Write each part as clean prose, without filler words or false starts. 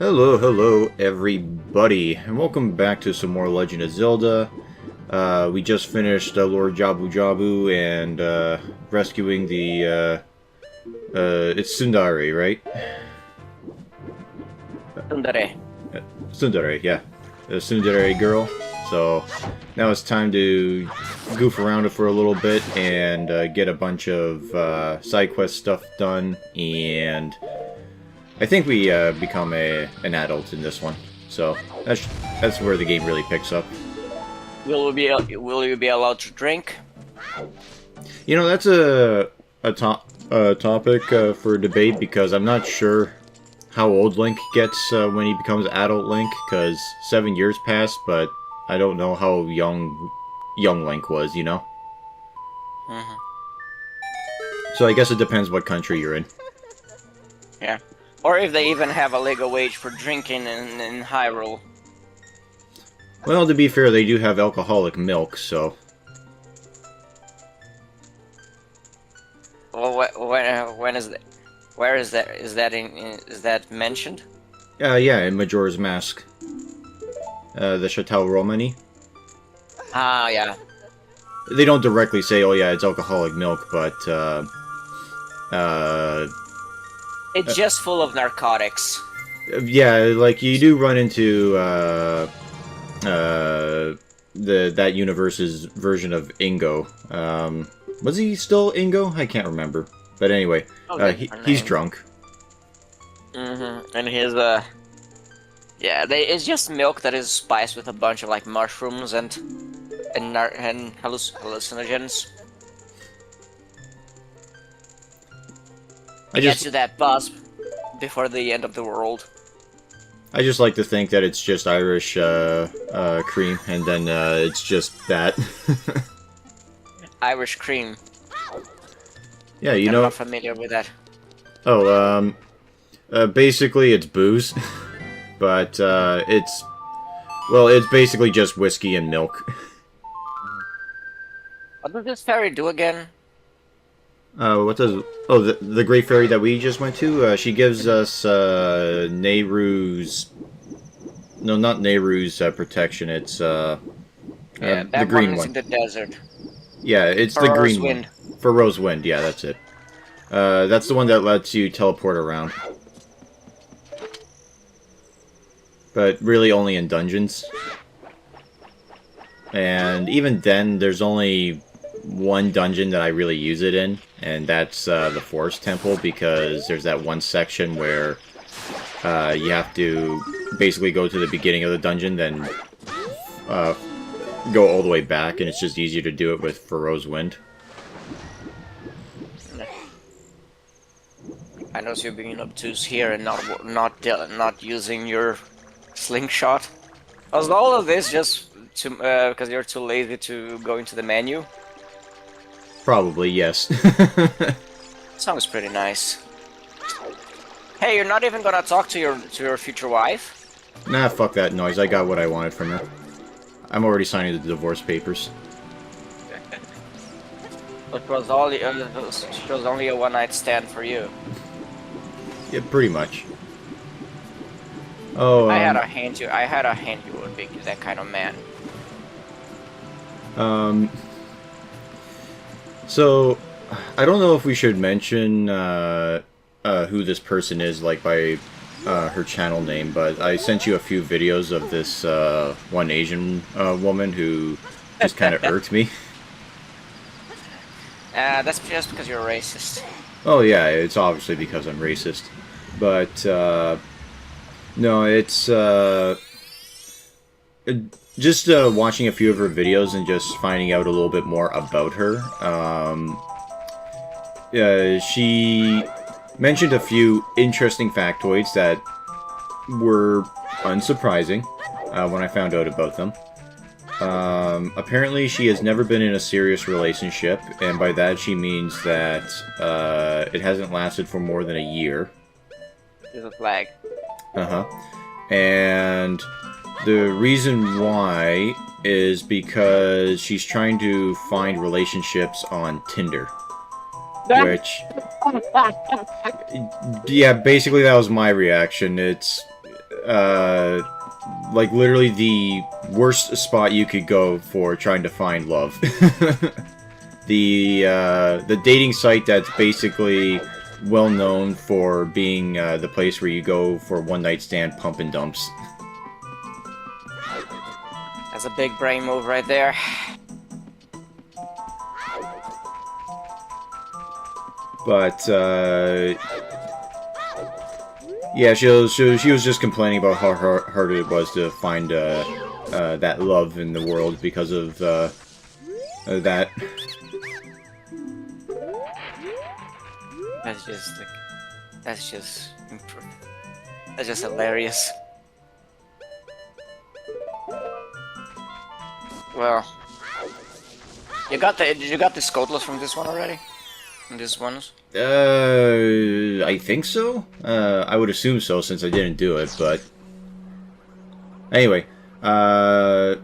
Hello everybody, and welcome back to some more Legend of Zelda. We just finished Lord Jabu Jabu and rescuing the, it's Sundari, right? Sundari. Sundari, yeah. The Sundari girl. So, now it's time to goof around for a little bit and get a bunch of side quest stuff done, and I think we become an adult in this one, so that's where the game really picks up. Will you be allowed to drink? You know, that's a topic for debate, because I'm not sure how old Link gets when he becomes adult Link, because 7 years passed, but I don't know how young Link was, you know? Mm-hmm. So I guess it depends what country you're in. Yeah. Or if they even have a legal age for drinking in Hyrule. Well, to be fair, they do have alcoholic milk, so... Well, when is that? Where is that? Is that mentioned? Yeah, in Majora's Mask. The Chateau Romani. Ah, yeah. They don't directly say, oh yeah, it's alcoholic milk, but, It's just full of narcotics. yeah, like, you do run into, that universe's version of Ingo. Was he still Ingo? I can't remember. But anyway, he's drunk. Mm-hmm. And his, yeah, it's just milk that is spiced with a bunch of, like, mushrooms and hallucinogens. Get to that buzz before the end of the world. I just like to think that it's just Irish cream, and then it's just that. Irish cream. Yeah, you I'm know. not familiar with that. Oh, basically it's booze, but it's basically just whiskey and milk. What does this fairy do again? What does... Oh, the Great Fairy that we just went to? She gives us, Nehru's... No, not Nehru's, protection, it's, Yeah, the green one. In the desert. Yeah, it's For the green Rosewind. one. For Rosewind, yeah, that's it. That's the one that lets you teleport around. But really only in dungeons. And even then, there's only one dungeon that I really use it in, and that's the Forest Temple, because there's that one section where you have to basically go to the beginning of the dungeon, then go all the way back, and it's just easier to do it with Pharaoh's Wind. I know you're being obtuse here and not using your slingshot. Was all of this just because you're too lazy to go into the menu? Probably, yes. Sounds pretty nice. Hey, you're not even gonna talk to your future wife? Nah, fuck that noise. I got what I wanted from her. I'm already signing the divorce papers. It was only a one-night stand for you. Yeah, pretty much. Oh, I had a hint you would be that kind of man. So, I don't know if we should mention who this person is, like, by her channel name, but I sent you a few videos of this one Asian woman who just kind of irked me. That's just because you're a racist. Oh yeah, it's obviously because I'm racist. But, no, it's, just watching a few of her videos and just finding out a little bit more about her. She mentioned a few interesting factoids that were unsurprising when I found out about them. Apparently she has never been in a serious relationship, and by that she means that it hasn't lasted for more than a year. There's a flag. Uh-huh. And the reason why is because she's trying to find relationships on Tinder. Which... Yeah, basically that was my reaction. It's... like literally the worst spot you could go for trying to find love. The dating site that's basically well known for being the place where you go for one night stand pump and dumps. That's a big brain move right there. But yeah, she was just complaining about how hard it was to find that love in the world because of that. That's just hilarious. Well, you got the Scotless from this one already? From this ones? I think so. I would assume so since I didn't do it, but anyway. Oh,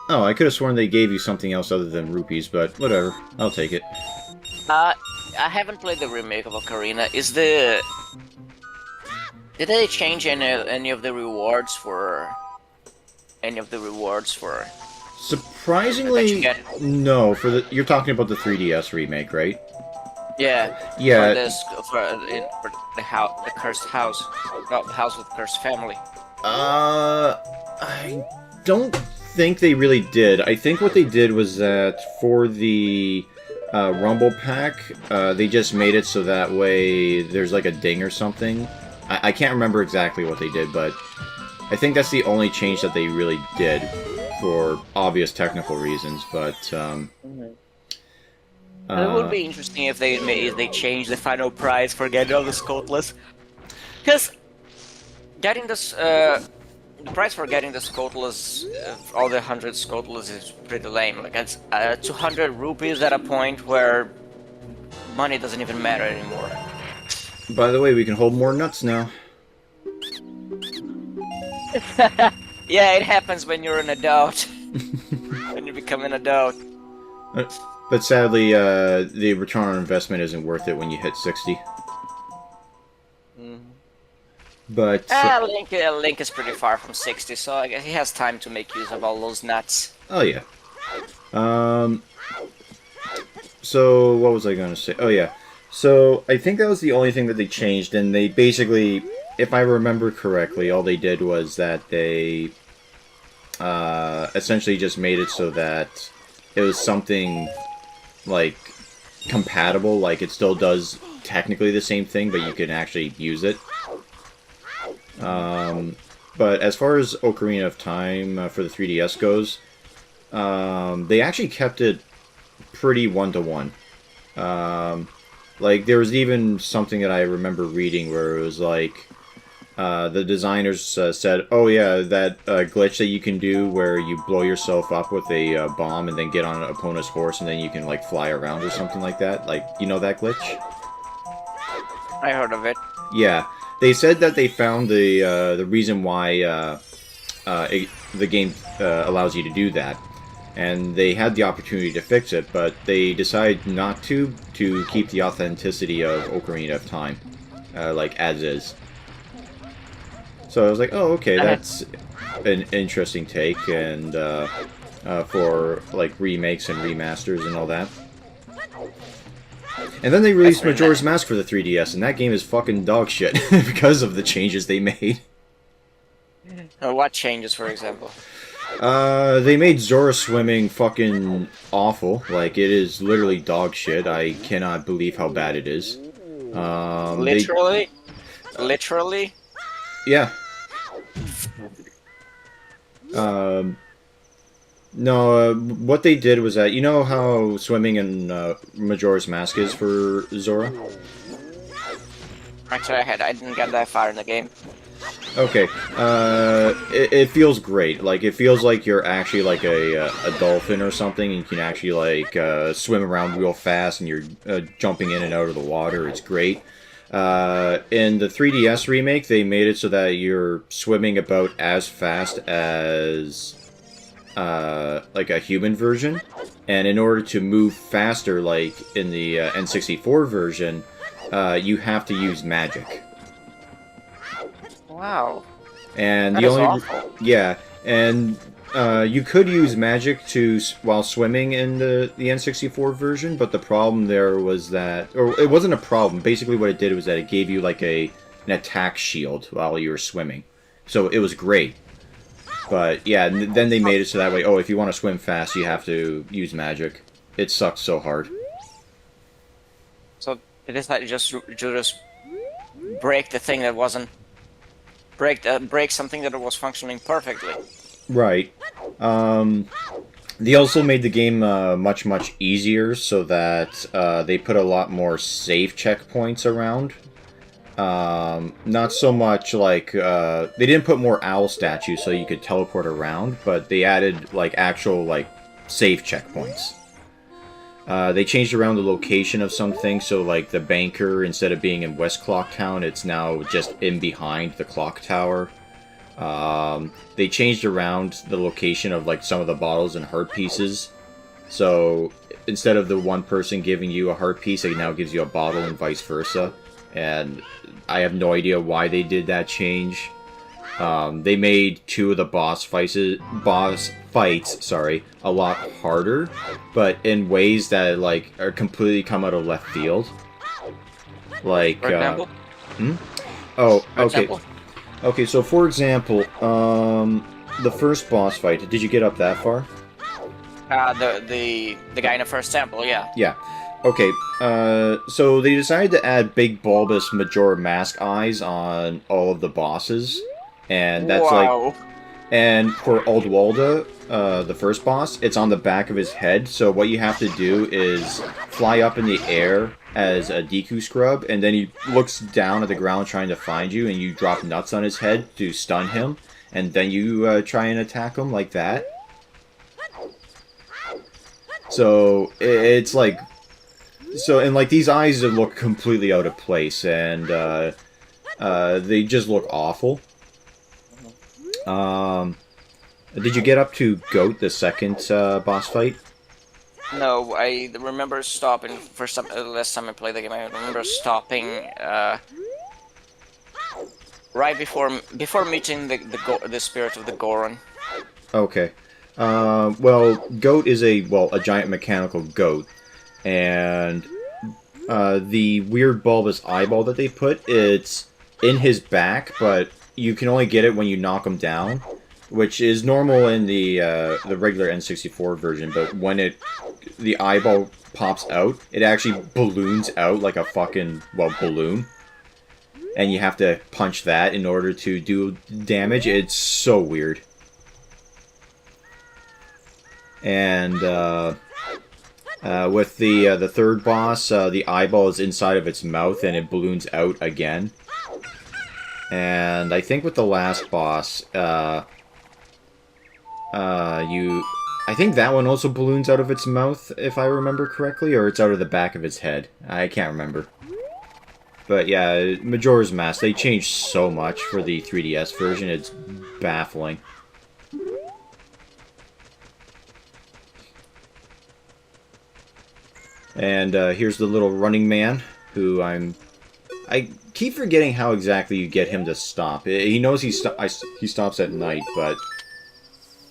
I could have sworn they gave you something else other than rupees, but whatever. I'll take it. I haven't played the remake of Ocarina. Did they change any of the rewards for? Surprisingly, no. You're talking about the 3DS remake, right? Yeah. Yeah. For the house, the cursed house, not the house with cursed family. I don't think they really did. I think what they did was that for the Rumble Pack, they just made it so that way there's like a ding or something. I can't remember exactly what they did, but I think that's the only change that they really did for obvious technical reasons, but it would be interesting if they changed the final prize for getting all the Scotless. Because getting this, the price for getting the Scotless, all the 100 Scotless is pretty lame. Like, it's 200 rupees at a point where money doesn't even matter anymore. By the way, we can hold more nuts now. Yeah, it happens when you're an adult. When you become an adult. But sadly, the return on investment isn't worth it when you hit 60. But Link is pretty far from 60, so I guess he has time to make use of all those nuts. Oh yeah. So what was I going to say? Oh yeah. So I think that was the only thing that they changed, and they basically, if I remember correctly, all they did was that they essentially just made it so that it was something like compatible, like it still does technically the same thing, but you can actually use it. But as far as Ocarina of Time for the 3DS goes, they actually kept it pretty one-to-one. Like, there was even something that I remember reading where it was like, the designers said, oh yeah, that glitch that you can do where you blow yourself up with a bomb and then get on an opponent's horse and then you can, like, fly around or something like that. Like, you know that glitch? I heard of it. Yeah. They said that they found the reason why the game allows you to do that. And they had the opportunity to fix it, but they decided not to keep the authenticity of Ocarina of Time, like, as is. So I was like, oh, okay, that's an interesting take, and for, like, remakes and remasters and all that. And then they released Majora's Mask for the 3DS, and that game is fucking dog shit because of the changes they made. What changes, for example? They made Zora swimming fucking awful. Like, it is literally dog shit. I cannot believe how bad it is. Literally? Literally? Yeah. No, what they did was that, you know how swimming in Majora's Mask is for Zora? Actually, I didn't get that far in the game. Okay, it feels great. Like, it feels like you're actually like a dolphin or something, and you can actually, like, swim around real fast, and you're jumping in and out of the water. It's great. In the 3DS remake, they made it so that you're swimming about as fast as, like, a human version. And in order to move faster, like in the N64 version, you have to use magic. Wow. And That the is only awful. yeah, and you could use magic while swimming in the N64 version, but the problem there was that, or it wasn't a problem. Basically, what it did was that it gave you like an attack shield while you were swimming, so it was great. But yeah, then they made it so that way. Oh, if you want to swim fast, you have to use magic. It sucks so hard. So it is like just break the thing that wasn't break something that was functioning perfectly. Right. They also made the game much easier so that they put a lot more save checkpoints around. Not so much like they didn't put more owl statues so you could teleport around, but they added like actual like save checkpoints. They changed around the location of some things, so like the banker, instead of being in West Clock Town, it's now just in behind the clock tower. They changed around the location of like some of the bottles and heart pieces. So instead of the one person giving you a heart piece, it now gives you a bottle and vice versa. And I have no idea why they did that change. They made two of the boss fights, a lot harder, but in ways that like are completely come out of left field. Like, For example? Oh, For okay. example? Okay, so for example, the first boss fight. Did you get up that far? The guy in the first temple, yeah. Yeah. Okay, so they decided to add big bulbous Majora Mask eyes on all of the bosses. And that's Wow. and for Aldwalda, the first boss, it's on the back of his head. So what you have to do is fly up in the air as a Deku Scrub, and then he looks down at the ground trying to find you, and you drop nuts on his head to stun him, and then you try and attack him like that. So it's like, and like these eyes look completely out of place, and they just look awful. Did you get up to Goat, the second boss fight? No, I remember stopping for some last time I played the game. I remember stopping right before meeting the spirit of the Goron. Okay. Well, Goat is a giant mechanical goat, and the weird bulbous eyeball that they put, it's in his back, but you can only get it when you knock him down, which is normal in the regular N64 version. But when the eyeball pops out, it actually balloons out like a fucking balloon, and you have to punch that in order to do damage. It's so weird. And with the third boss, the eyeball is inside of its mouth and it balloons out again. And I think with the last boss, I think that one also balloons out of its mouth, if I remember correctly, or it's out of the back of its head. I can't remember. But yeah, Majora's Mask, they changed so much for the 3DS version, it's baffling. And here's the little running man, who I keep forgetting how exactly you get him to stop. He knows he stops at night, but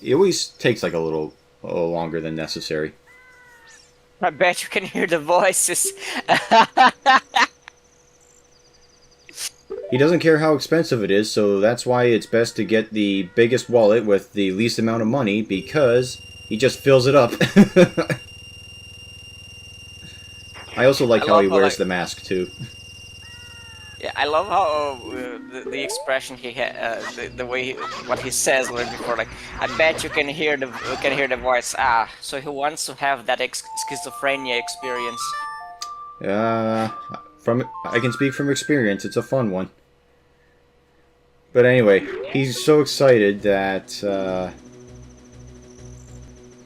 it always takes like a little longer than necessary. I bet you can hear the voices. He doesn't care how expensive it is, so that's why it's best to get the biggest wallet with the least amount of money, because he just fills it up. I also like how he wears the mask, too. Yeah, I love how the expression he had, the way what he says right before, like, I bet you can hear the voice. Ah, so he wants to have that schizophrenia experience. I can speak from experience. It's a fun one. But anyway, he's so excited that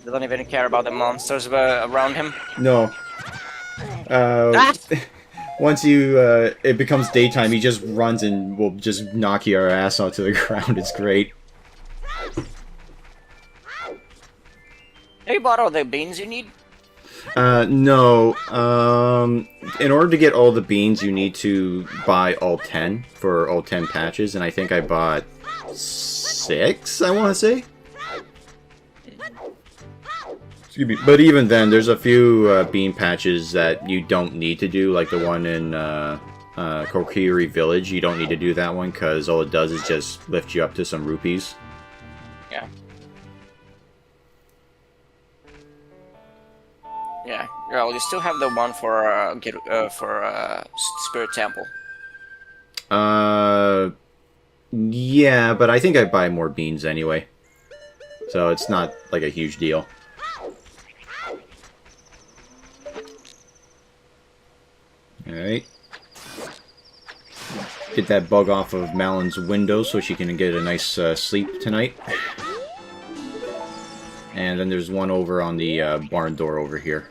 They don't even care about the monsters around him. no. Once it becomes daytime, he just runs and will just knock your ass onto the ground. It's great. Have you bought all the beans you need? No. In order to get all the beans, you need to buy all 10 for all 10 patches, and I think I bought 6, I want to say. Excuse me. But even then, there's a few bean patches that you don't need to do, like the one in Kokiri Village. You don't need to do that one, because all it does is just lift you up to some rupees. Yeah. Yeah. Well, you still have the one for Spirit Temple. Yeah, but I think I buy more beans anyway. So it's not like a huge deal. Alright. Get that bug off of Malon's window so she can get a nice sleep tonight. And then there's one over on the barn door over here.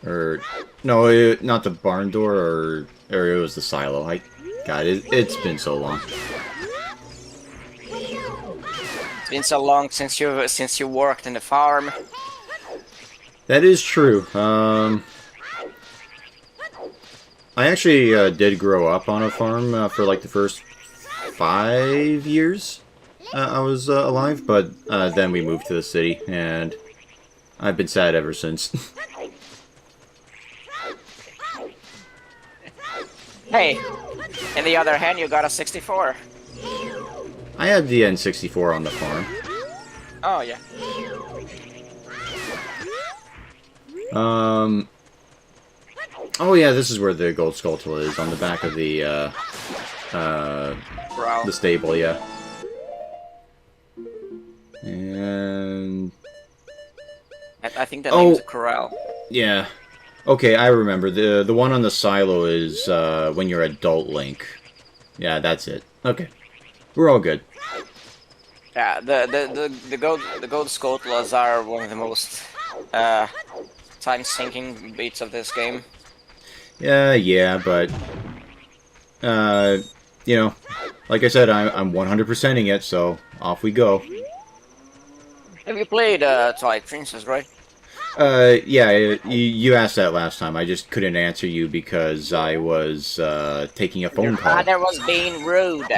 Or, no, not the barn door, or it was the silo. God, it's been so long. It's been so long since you worked in the farm. That is true. I actually did grow up on a farm for like the first 5 years I was alive, but then we moved to the city, and I've been sad ever since. Hey, on the other hand, you got a 64. I had the N64 on the farm. Oh, yeah. Oh yeah, this is where the gold skull is, on the back of the stable, yeah. And... I think that name's a corral. Yeah. Okay, I remember. The one on the silo is when you're adult Link. Yeah, that's it. Okay. We're all good. Yeah, the gold Scotlers are one of the most time-sinking beats of this game. Yeah, but you know, like I said, I'm 100%ing it, so off we go. Have you played Twilight Princess, right? Yeah, you asked that last time. I just couldn't answer you because I was taking a phone call. Your father was being rude.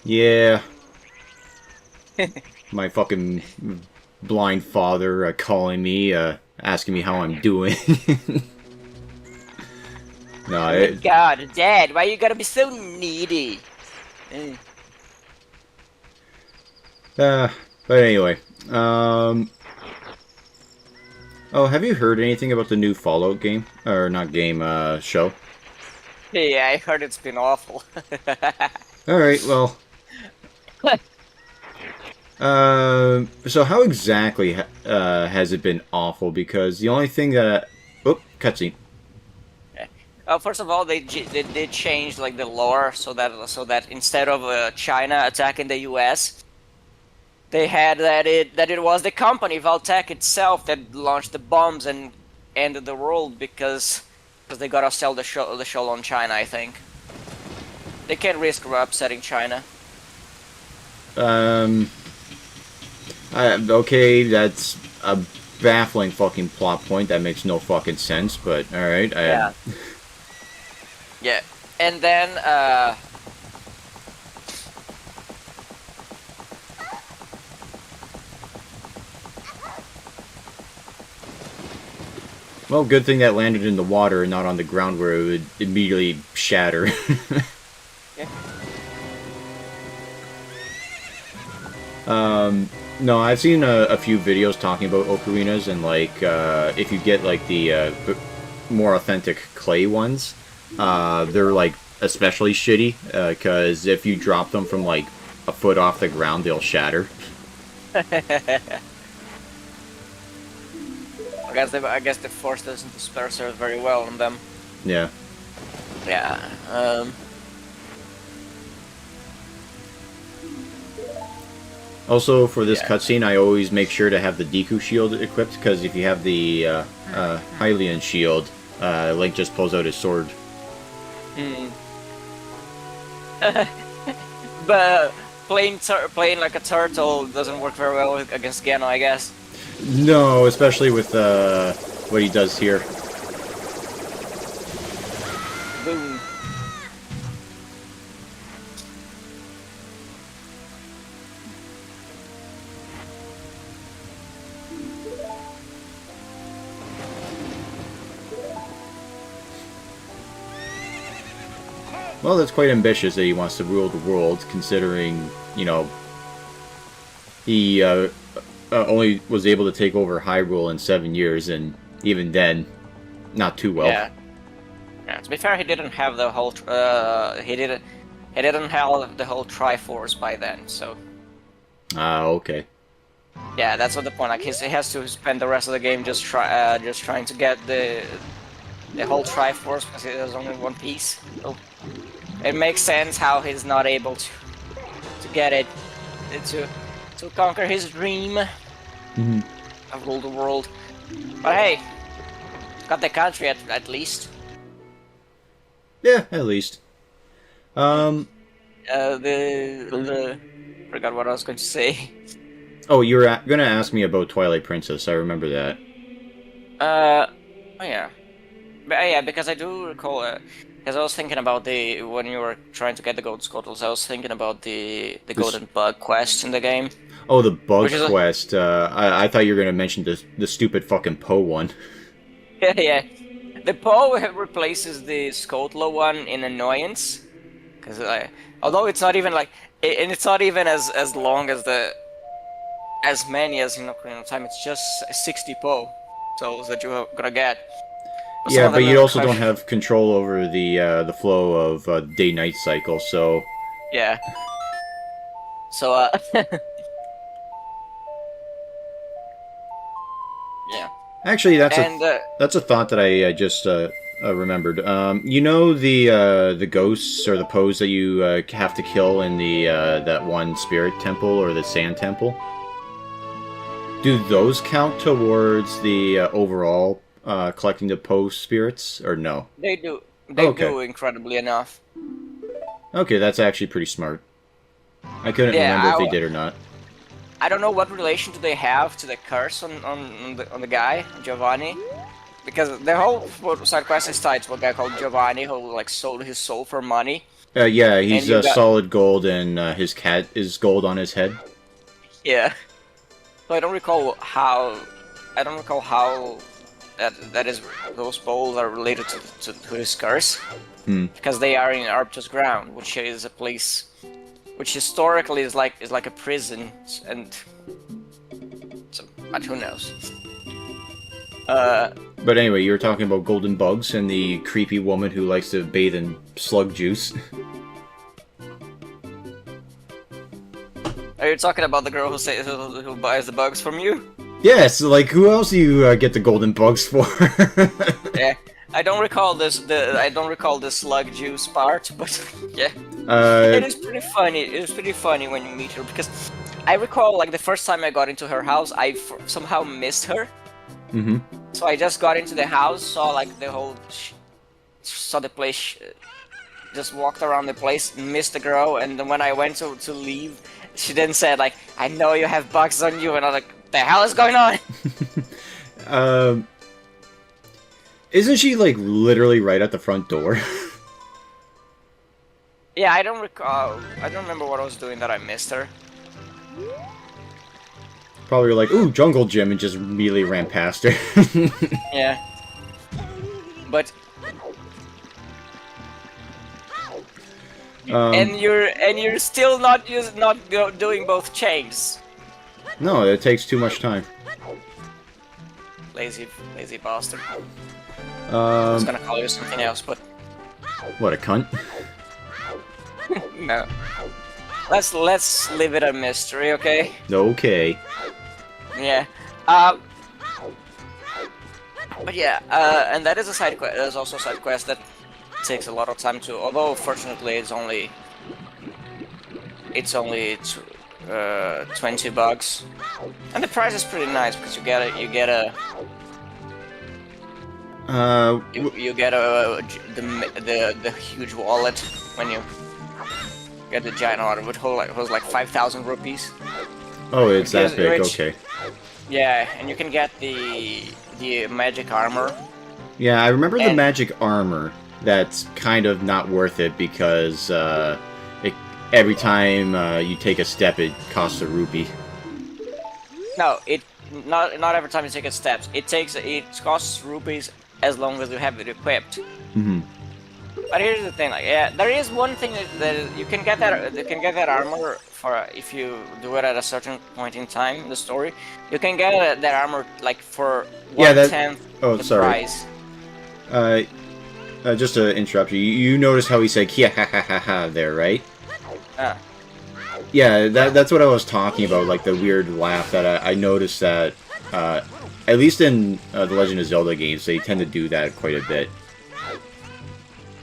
Yeah. My fucking blind father calling me, asking me how I'm doing. No, God, Dad, why you gotta be so needy? But anyway, oh, have you heard anything about the new Fallout game? Or not game, show? Yeah, I heard it's been awful. Alright, well... so how exactly has it been awful? Because the only thing that... Oh, cutscene. First of all, they did change like the lore so that instead of China attacking the U.S., they had that it was the company Valtech itself that launched the bombs and ended the world because they gotta sell the show on China. I think they can't risk upsetting China. Okay, that's a baffling fucking plot point that makes no fucking sense, but alright. Yeah. Yeah, and then, well, good thing that landed in the water and not on the ground where it would immediately shatter. yeah. No, I've seen a few videos talking about ocarinas, and like, if you get like the more authentic clay ones, they're like especially shitty, because if you drop them from like a foot off the ground, they'll shatter. I guess the force doesn't disperse very well on them. Yeah. Yeah. Also, for this cutscene, I always make sure to have the Deku shield equipped, because if you have the Hylian shield, Link just pulls out his sword. But playing like a turtle doesn't work very well against Geno, I guess. No, especially with what he does here. Boom. Well, that's quite ambitious that he wants to rule the world, considering, you know, he only was able to take over Hyrule in 7 years, and even then, not too well. Yeah. Yeah. To be fair, he didn't have the whole. He didn't have the whole Triforce by then. So. Ah, okay. Yeah, that's what the point. Like he has to spend the rest of the game just trying to get the whole Triforce because he has only one piece. So it makes sense how he's not able to get it to conquer his dream of rule the world. But hey, got the country at least. Yeah, at least. The forgot what I was going to say. Oh, you were gonna ask me about Twilight Princess. I remember that. Oh yeah. But, yeah, because I do recall, because I was thinking about when you were trying to get the gold scottles, I was thinking about the golden bug quest in the game. Oh, the bug Which is quest. I thought you were gonna mention the stupid fucking Poe one. Yeah, yeah. The Poe replaces the Skotlo one in annoyance, because although it's not even like, and it's not even as long as as many as in Ocarina of Time. It's just 60 Poe, so that you're gonna get. Yeah, but you also don't have control over the flow of day-night cycle, so... Yeah. So, yeah. Actually, that's a thought that I just remembered. You know the ghosts or the Poes that you have to kill in the that one spirit temple or the sand temple? Do those count towards the overall collecting the Poe spirits, or no? They do. They do, incredibly enough. Okay, that's actually pretty smart. I couldn't remember if they did or not. I don't know what relation do they have to the curse on the guy, Giovanni. Because the whole side quest is tied to a guy called Giovanni who like sold his soul for money. Yeah, he's solid gold and his cat is gold on his head. Yeah. So I don't recall how that is those bowls are related to his curse. Because they are in Arpta's ground, which is a place which historically is like a prison, and so, but who knows? But anyway, you were talking about golden bugs and the creepy woman who likes to bathe in slug juice. Are you talking about the girl who buys the bugs from you? Yes, like who else do you get the golden bugs for? Yeah, I don't recall the slug juice part, but yeah, it is pretty funny. It is pretty funny when you meet her because I recall like the first time I got into her house, I somehow missed her. So I just got into the house, saw like the whole, saw the place, just walked around the place, missed the girl, and then when I went to leave, she then said like, "I know you have bugs on you," and I was like, "The hell is going on?" Isn't she like literally right at the front door? Yeah, I don't recall. I don't remember what I was doing that I missed her. Probably like, ooh, jungle gym, and just immediately ran past her. Yeah. But and you're still not doing both chains. No, it takes too much time. Lazy bastard. I was gonna call you something else, but What, a cunt? no. Let's leave it a mystery, okay? Okay. Yeah. But yeah, and that is a side quest. There's also a side quest that takes a lot of time to. Although fortunately, it's only 20 bucks, and the price is pretty nice because you get a the huge wallet when you get the giant wallet, which holds like 5,000 rupees. Oh, it's that big. Okay. Yeah, and you can get the magic armor. Yeah, I remember the And magic armor. That's kind of not worth it because every time you take a step, it costs a rupee. no, it not every time you take a steps. It costs rupees as long as you have it equipped. Hmm. But here's the thing, like, yeah, there is one thing that you can get that armor for if you do it at a certain point in time in the story. You can get that armor like for Yeah, that. 1/10 Oh, the sorry. price. Uh, just to interrupt you, you notice how he said "kia ha ha ha ha" there, right? Uh, Yeah, that's what I was talking about, like the weird laugh that I noticed that, at least in the Legend of Zelda games, they tend to do that quite a bit.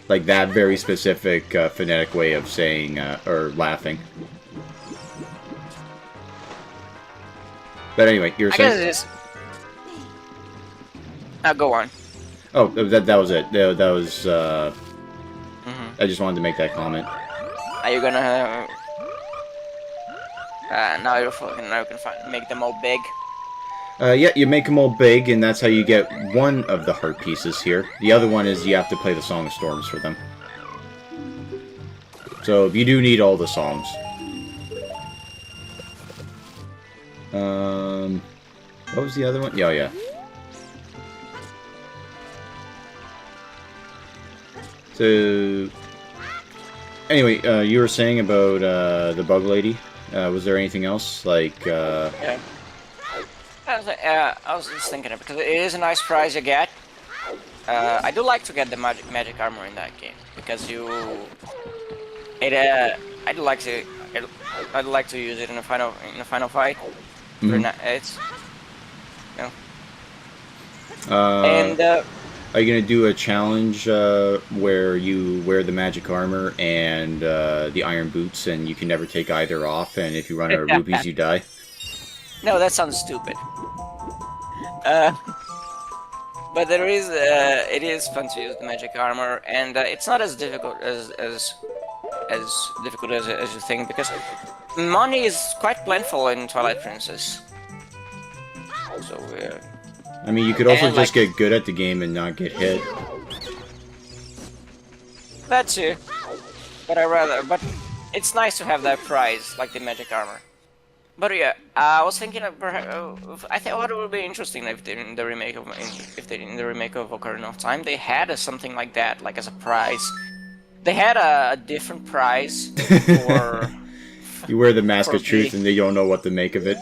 Like that very specific phonetic way of saying, or laughing. But anyway, you were I guess saying? it is. Go on. Oh, that was it. That was, Mm-hmm. I just wanted to make that comment. Are you gonna? Now you can make them all big. Yeah, you make them all big, and that's how you get one of the heart pieces here. The other one is you have to play the Song of Storms for them. So you do need all the songs. What was the other one? Yeah, yeah. So, anyway, you were saying about the bug lady. Was there anything else? Like, Yeah. I was just thinking because it is a nice prize you get. I do like to get the magic armor in that game because I'd like to use it in a final fight. Mhm. It's you know. And are you gonna do a challenge where you wear the magic armor and the iron boots, and you can never take either off, and if you run out of rupees, you die? no, that sounds stupid. But it is fun to use the magic armor, and it's not as difficult as difficult as you think because money is quite plentiful in Twilight Princess. So I mean, you could also and just like get good at the game and not get hit. that too. But it's nice to have that prize like the magic armor. But yeah, I was thinking of I thought it would be interesting if they, in the remake of in the remake of Ocarina of Time they had something like that, like as a prize. They had a different prize for You wear the Mask for of Truth, and they don't know what to make of it.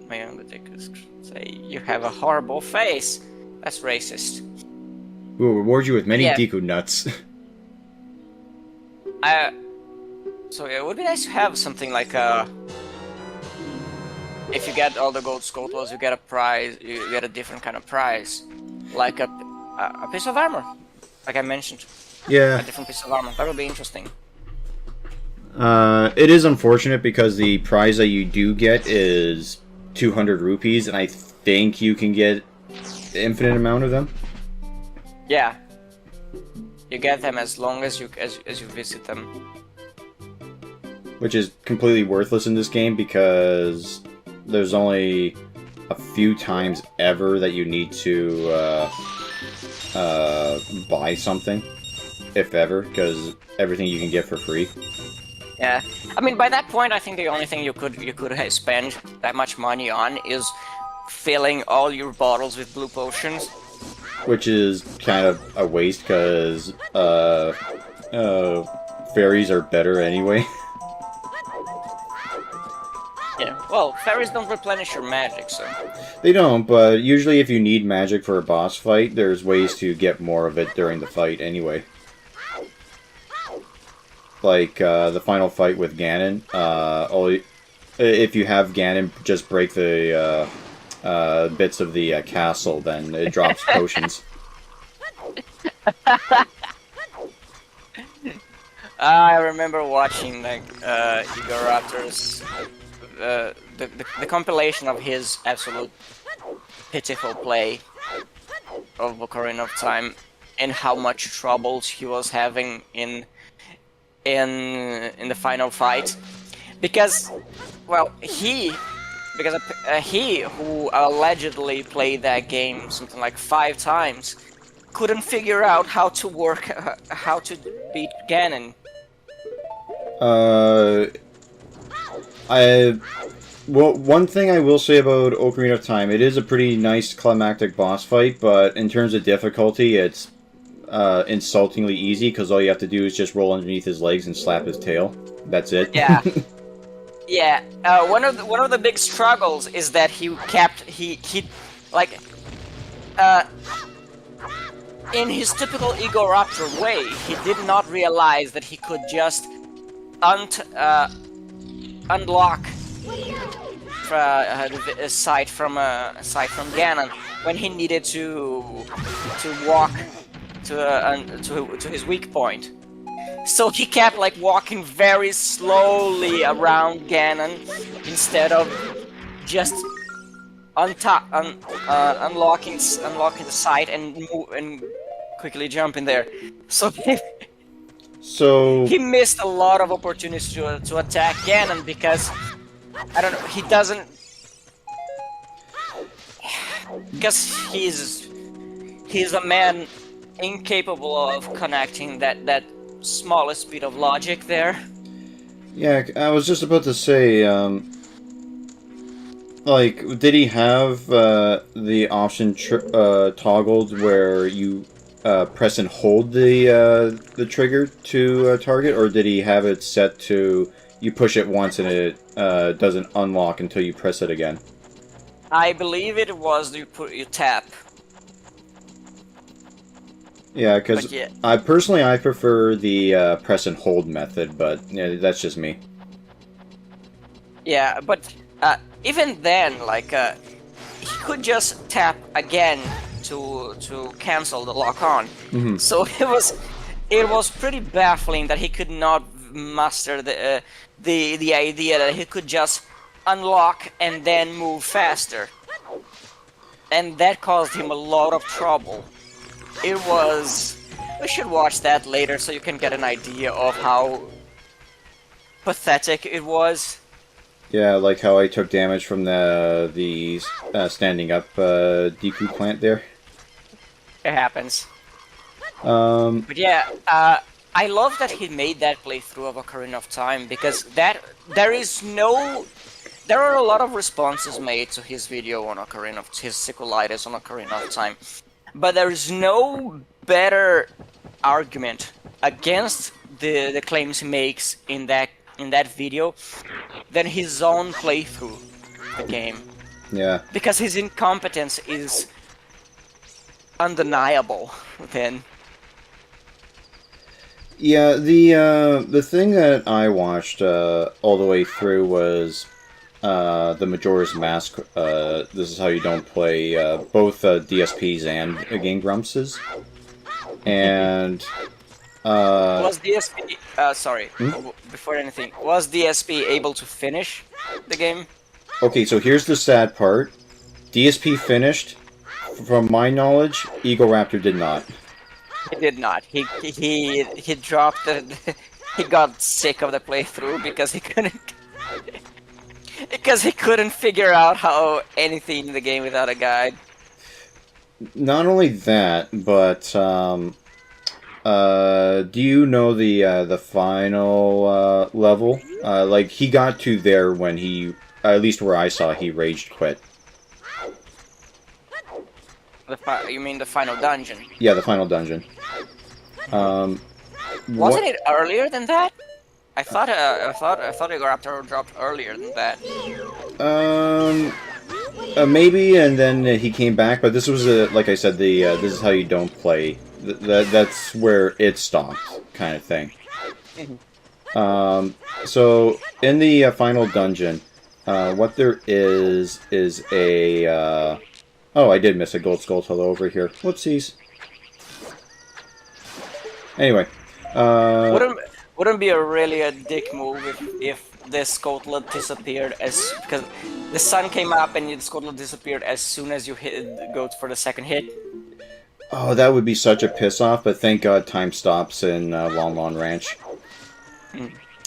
man, but they could say you have a horrible face. That's racist. We will reward you with many Yeah. Deku nuts. So yeah, it would be nice to have something like if you get all the gold Skulltulas, you get a prize. You get a different kind of prize, like a piece of armor, like I mentioned. A Yeah. different piece of armor. That would be interesting. It is unfortunate because the prize that you do get is 200 rupees, and I think you can get the infinite amount of them. Yeah, you get them as long as you visit them. Which is completely worthless in this game because there's only a few times ever that you need to buy something, if ever, because everything you can get for free. Yeah, I mean by that point, I think the only thing you could spend that much money on is filling all your bottles with blue potions. Which is kind of a waste because fairies are better anyway. Yeah, well, fairies don't replenish your magic, so. They don't, but usually if you need magic for a boss fight, there's ways to get more of it during the fight anyway. Like the final fight with Ganon, if you have Ganon just break the bits of the castle, then it drops potions. I remember watching like Igor Raptor's the compilation of his absolute pitiful play of Ocarina of Time and how much troubles he was having in the final fight because well he because he, who allegedly played that game something like 5 times, couldn't figure out how to work, how to beat Ganon. Well, one thing I will say about Ocarina of Time, it is a pretty nice climactic boss fight, but in terms of difficulty, it's insultingly easy because all you have to do is just roll underneath his legs and slap his tail. That's it. Yeah. Yeah, one of the big struggles is that he like in his typical Egoraptor way, he did not realize that he could just unlock aside from Ganon when he needed to walk to his weak point. So he kept like walking very slowly around Ganon instead of just unlocking the site and quickly jumping there. So he missed a lot of opportunities to attack Ganon because I don't know, he doesn't, because he's a man incapable of connecting that smallest bit of logic there. Yeah, I was just about to say, like, did he have the option toggled where you press and hold the trigger to target, or did he have it set to you push it once and it doesn't unlock until you press it again? I believe it was you tap. Yeah, because I prefer the press and hold method, but yeah, that's just me. Yeah, but even then, like, he could just tap again to cancel the lock on. Mm-hmm. So it was pretty baffling that he could not master the idea that he could just unlock and then move faster, and that caused him a lot of trouble. It was... We should watch that later so you can get an idea of how pathetic it was. Yeah, like how I took damage from the standing up Deku plant there. It happens. But yeah, I love that he made that playthrough of Ocarina of Time, because there are a lot of responses made to his video on his sequelitis on Ocarina of Time. But there is no better argument against the claims he makes in that video than his own playthrough of the game. Yeah. Because his incompetence is undeniable then. Yeah, the thing that I watched all the way through was the Majora's Mask. This is how you don't play both DSPs and Game Grumpses. And was DSP before anything, was DSP able to finish the game? Okay, so here's the sad part. DSP finished. From my knowledge, Egoraptor did not. He did not. He dropped the. He got sick of the playthrough because he couldn't figure out how anything in the game without a guide. Not only that, but do you know the final level? Like, he got to there when he, at least where I saw, he raged quit. You mean the final dungeon? Yeah, the final dungeon. Wasn't it earlier than that? I thought Egoraptor dropped earlier than that. Maybe, and then he came back, but this was like I said, this is how you don't play. That's where it stopped, kind of thing. So in the final dungeon, what there is a. Oh, I did miss a gold skull hello over here. Whoopsies. Anyway, wouldn't be a dick move if this Scotland disappeared because the sun came up and the Scotland disappeared as soon as you go for the second hit. Oh, that would be such a piss off, but thank God time stops in Lon Lon Ranch.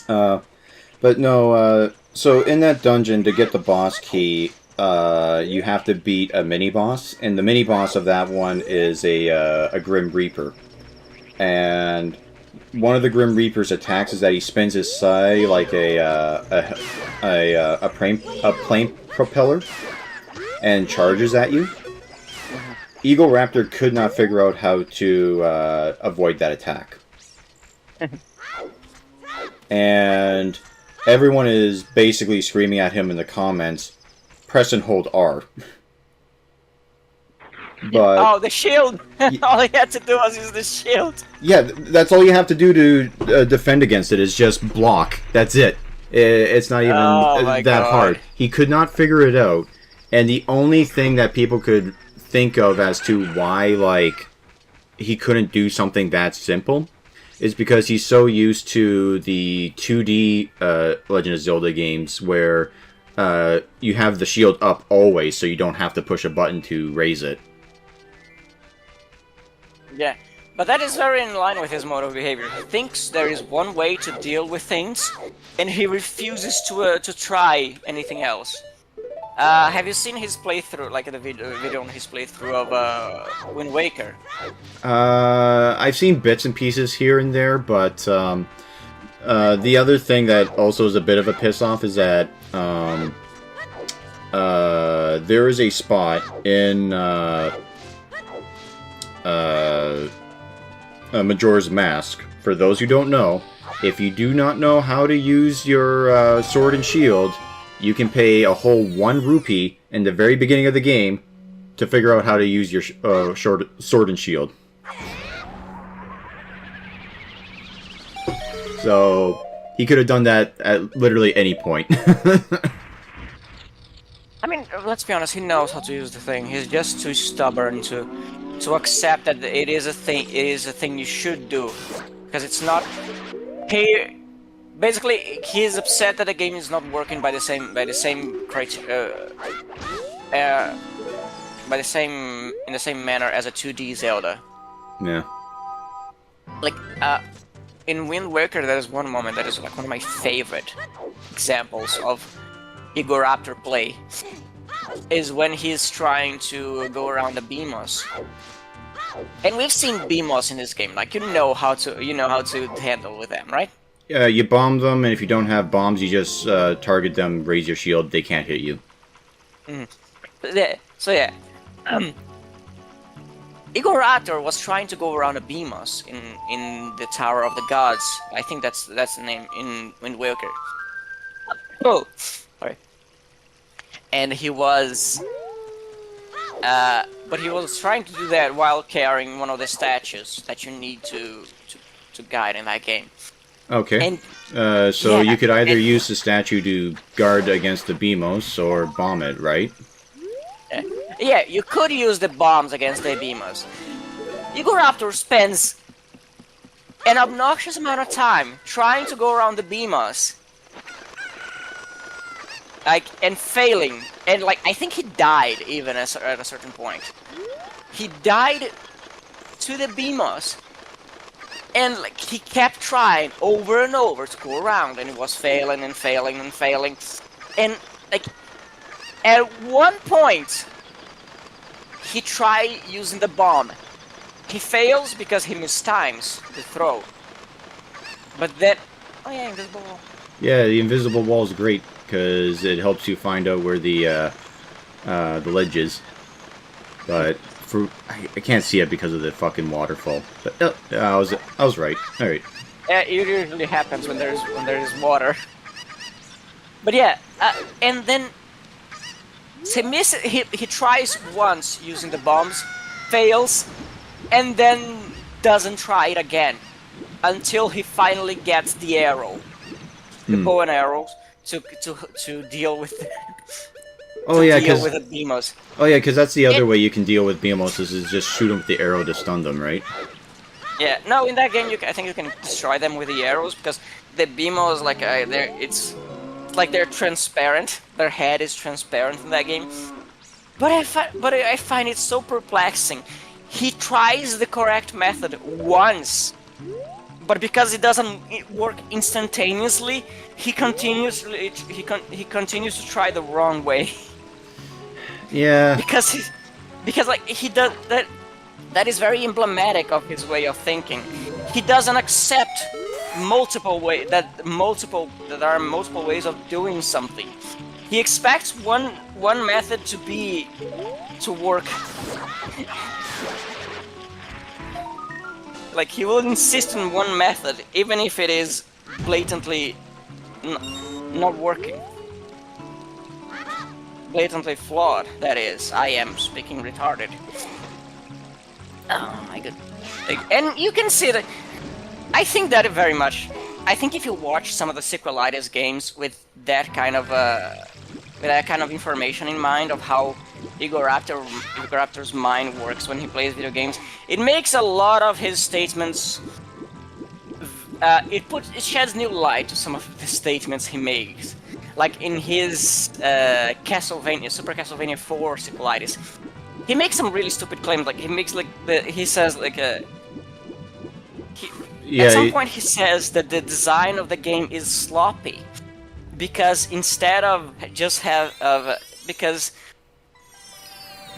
But no, So in that dungeon, to get the boss key, you have to beat a mini boss, and the mini boss of that one is a Grim Reaper. And one of the Grim Reaper's attacks is that he spins his sai like a plane propeller and charges at you. Eagle Raptor could not figure out how to avoid that attack. And everyone is basically screaming at him in the comments, press and hold R. But oh, the shield! All he had to do was use the shield. yeah, that's all you have to do to defend against it is just block. That's it. It's not even that hard. He could not figure it out. And the only thing that people could think of as to why, like, he couldn't do something that simple is because he's so used to the 2D Legend of Zelda games where you have the shield up always, so you don't have to push a button to raise it. Yeah, but that is very in line with his mode of behavior. He thinks there is one way to deal with things, and he refuses to try anything else. Have you seen his playthrough, like the video on his playthrough of Wind Waker? I've seen bits and pieces here and there, but the other thing that also is a bit of a piss-off is that there is a spot in Majora's Mask. For those who don't know, if you do not know how to use your sword and shield, you can pay a whole 1 rupee in the very beginning of the game to figure out how to use your sword and shield. So he could have done that at literally any point. I mean, let's be honest. He knows how to use the thing. He's just too stubborn to accept that it is a thing. It is a thing you should do, because it's not. Basically, he's upset that the game is not working in the same manner as a 2D Zelda. Yeah. Like, in Wind Waker, there is one moment that is like one of my favorite examples of Igor Raptor play. Is when he's trying to go around the Beamos. And we've seen Beamos in this game. Like, you know how to handle with them, right? You bomb them, and if you don't have bombs, you just target them, raise your shield, they can't hit you. So yeah, Igor Raptor was trying to go around a Beamos in the Tower of the Gods. I think that's the name in Wind Waker. Oh, sorry. And he was, but he was trying to do that while carrying one of the statues that you need to guide in that game. Okay. And, so you could either use the statue to guard against the Beamos or bomb it, right? Yeah, you could use the bombs against the Beamos. Igor Raptor spends an obnoxious amount of time trying to go around the Beamos. Like, and failing. And, like, I think he died even at a certain point. He died to the Beamos. And, like, he kept trying over and over to go around, and he was failing and failing and failing. And, like, at one point, he tried using the bomb. He fails because he mistimes the throw. But then... Oh yeah, invisible wall. Yeah, the invisible wall is great, because it helps you find out where the ledge is. But... I can't see it because of the fucking waterfall. But I was right. All right. Yeah, it usually happens when there's water. But yeah, and then he tries once using the bombs, fails, and then doesn't try it again until he finally gets the arrow, the bow and arrows to deal with. Oh yeah, with the Beamos. Oh yeah, because that's the other way you can deal with Beamos is just shoot them with the arrow to stun them, right? Yeah, no, in that game I think you can destroy them with the arrows because the Beamos, like it's like they're transparent. Their head is transparent in that game. But I find it so perplexing. He tries the correct method once, but because it doesn't work instantaneously, he continues to try the wrong way. Yeah. Because like he does that. That is very emblematic of his way of thinking. He doesn't accept that there are multiple ways of doing something. He expects one method to work. Like, he will insist on one method, even if it is blatantly not working. Blatantly flawed, that is. I am speaking retarded. Oh my god. And you can see that. I think that very much. I think if you watch some of the sequelitis games with that kind of information in mind of how Raptor's mind works when he plays video games, it makes a lot of his statements. It sheds new light to some of the statements he makes, like in his Super Castlevania 4 sequelitis. He makes some really stupid claims. Like he says at some point he says that the design of the game is sloppy because instead of because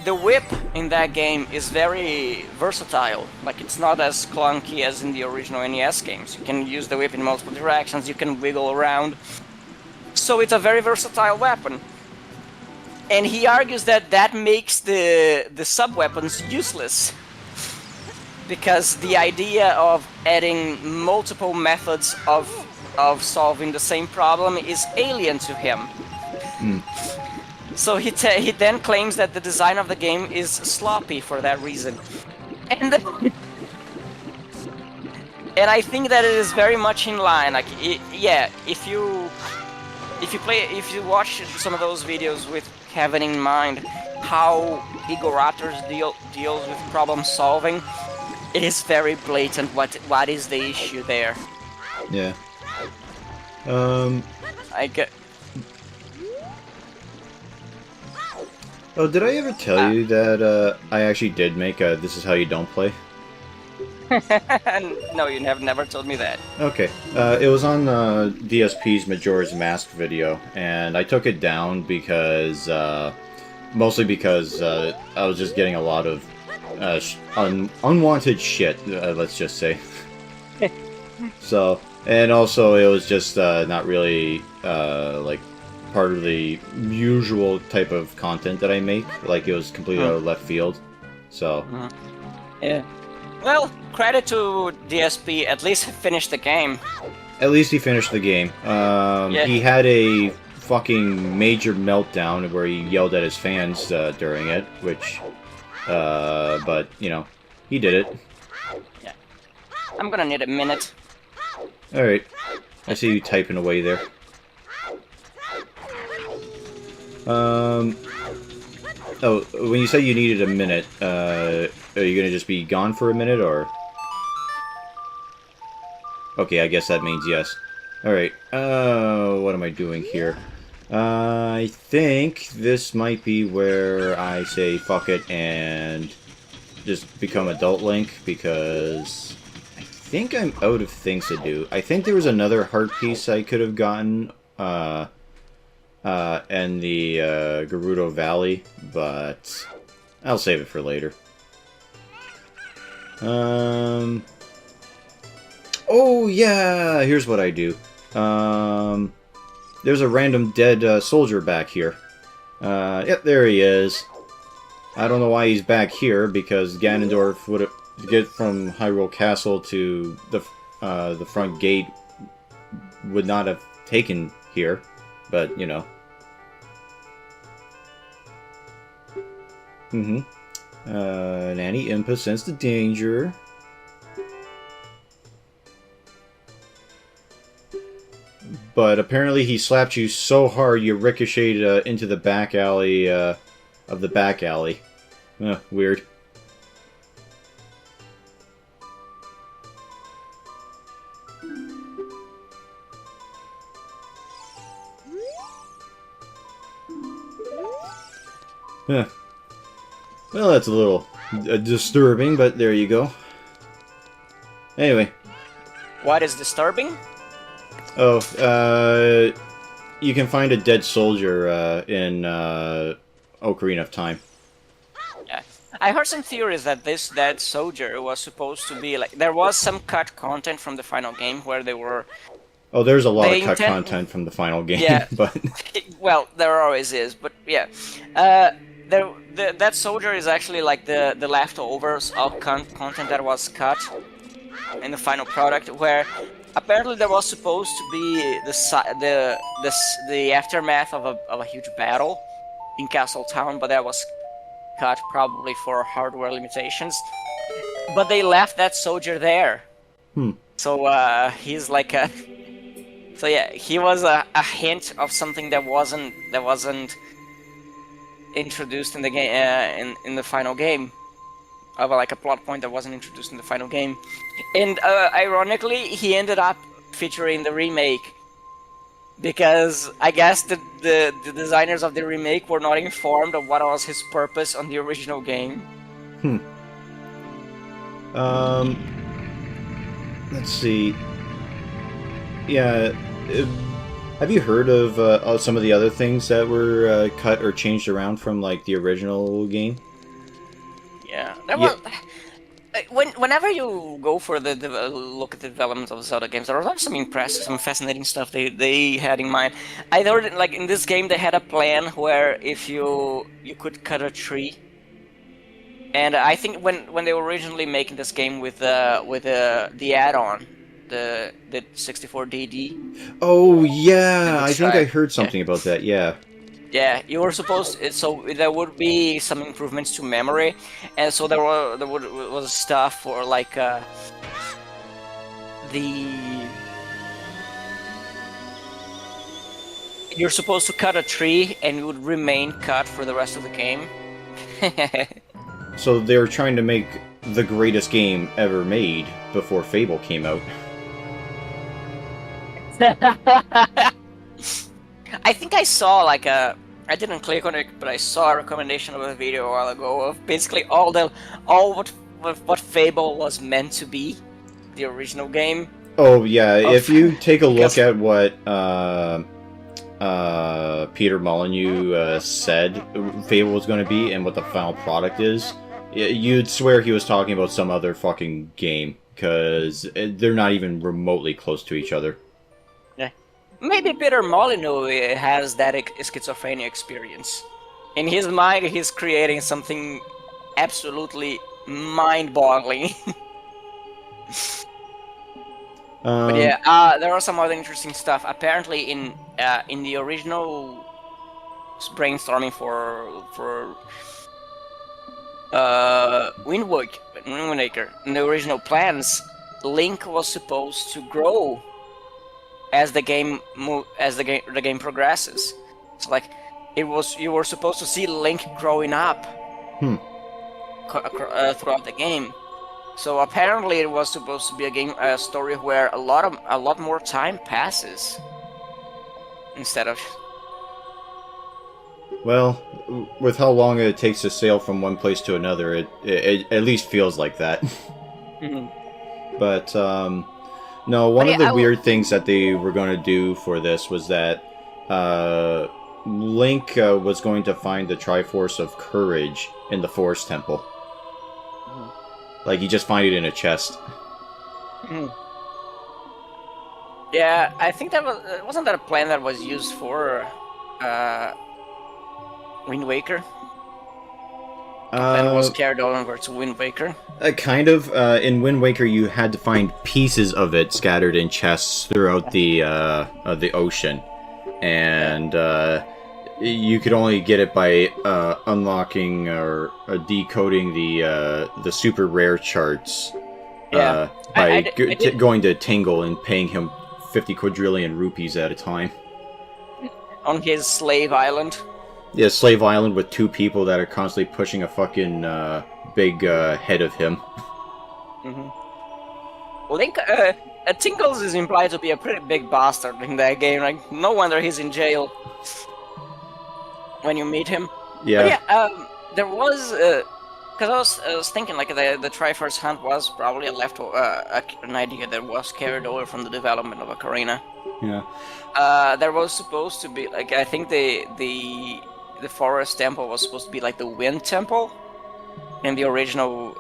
the whip in that game is very versatile. Like, it's not as clunky as in the original NES games. You can use the whip in multiple directions. You can wiggle around. So it's a very versatile weapon. And he argues that makes the sub-weapons useless. Because the idea of adding multiple methods of solving the same problem is alien to him. So he then claims that the design of the game is sloppy for that reason. And and I think that it is very much in line. Like, if you watch some of those videos with having in mind how Igor Raptors deals with problem solving, it is very blatant what is the issue there. Yeah. Oh, did I ever tell you that I actually did make a This Is How You Don't Play? No, you have never told me that. Okay. It was on DSP's Majora's Mask video, and I took it down because, mostly because I was just getting a lot of unwanted shit, let's just say. So, and also it was just not really, like, part of the usual type of content that I make. Like, it was completely out of left field. So. Yeah. Well, credit to DSP, at least he finished the game. At least he finished the game. Yeah. He had a fucking major meltdown where he yelled at his fans during it, which, but, you know, he did it. Yeah. I'm gonna need a minute. Alright. I see you typing away there. Oh, when you say you needed a minute, are you gonna just be gone for a minute, or? Okay, I guess that means yes. Alright, what am I doing here? I think this might be where I say fuck it and just become Adult Link, because I think I'm out of things to do. I think there was another heart piece I could have gotten, in the Gerudo Valley, but I'll save it for later. Oh yeah, here's what I do. There's a random dead soldier back here. Yep, there he is. I don't know why he's back here, because Ganondorf would have to get from Hyrule Castle to the front gate would not have taken here, but you know. Nanny Impa sensed the danger. But apparently he slapped you so hard you ricocheted into the back alley of the back alley. Weird. Huh. Well, that's a little disturbing, but there you go. Anyway. What is disturbing? Oh, you can find a dead soldier in Ocarina of Time. Yeah. I heard some theories that this dead soldier was supposed to be like there was some cut content from the final game where they were. Oh, there's a lot They of cut intend- content from the final game, Yeah. but Well, there always is, but yeah. That soldier is actually like the leftovers of content that was cut in the final product, where apparently there was supposed to be the aftermath of a huge battle in Castle Town, but that was cut probably for hardware limitations. But they left that soldier there. So he's like a. So yeah, he was a hint of something that wasn't introduced in the game in the final game, of like a plot point that wasn't introduced in the final game, and ironically, he ended up featuring the remake because I guess the designers of the remake were not informed of what was his purpose on the original game. Let's see. Yeah. Have you heard of some of the other things that were cut or changed around from like the original game? Yeah, was. Whenever you go for the look at the development of Zelda games, there was some impressive, some fascinating stuff they had in mind. I know that, like in this game, they had a plan where if you could cut a tree, and I think when they were originally making this game with the add-on, the 64DD. Oh yeah, I think I track. heard something about that. Yeah. Yeah, you were supposed so there would be some improvements to memory, and so there was stuff for like you're supposed to cut a tree and it would remain cut for the rest of the game. So they were trying to make the greatest game ever made before Fable came out. I think I saw like I didn't click on it, but I saw a recommendation of a video a while ago of basically all what Fable was meant to be, the original game. Oh yeah, if you take a look Because- at what Peter Molyneux said Fable was going to be and what the final product is, you'd swear he was talking about some other fucking game, because they're not even remotely close to each other. Maybe Peter Molyneux has that schizophrenia experience. In his mind, he's creating something absolutely mind-boggling. But yeah, there are some other interesting stuff. Apparently, in the original brainstorming for Wind Waker, in the original plans, Link was supposed to grow as the game the game progresses. So like you were supposed to see Link growing up throughout the game. So apparently it was supposed to be a story where a lot more time passes instead of. Well, with how long it takes to sail from one place to another, it at least feels like that. But no, one of the weird things that they were going to do for this was that Link was going to find the Triforce of Courage in the Forest Temple. Like, you just find it in a chest. Yeah, I think wasn't that a plan that was used for Wind Waker? That was carried over to Wind Waker. Kind of. In Wind Waker, you had to find pieces of it scattered in chests throughout the ocean, and you could only get it by unlocking or decoding the super rare charts. Yeah. By going to Tingle and paying him 50 quadrillion rupees at a time. On his slave island. Yeah, Slave Island with two people that are constantly pushing a fucking big head of him. Link, Tingles is implied to be a pretty big bastard in that game. Like, no wonder he's in jail when you meet him. Yeah. But yeah, there was I was thinking like the Triforce Hunt was probably an idea that was carried over from the development of Ocarina. Yeah. There was supposed to be like I think the forest temple was supposed to be like the wind temple uh, in the original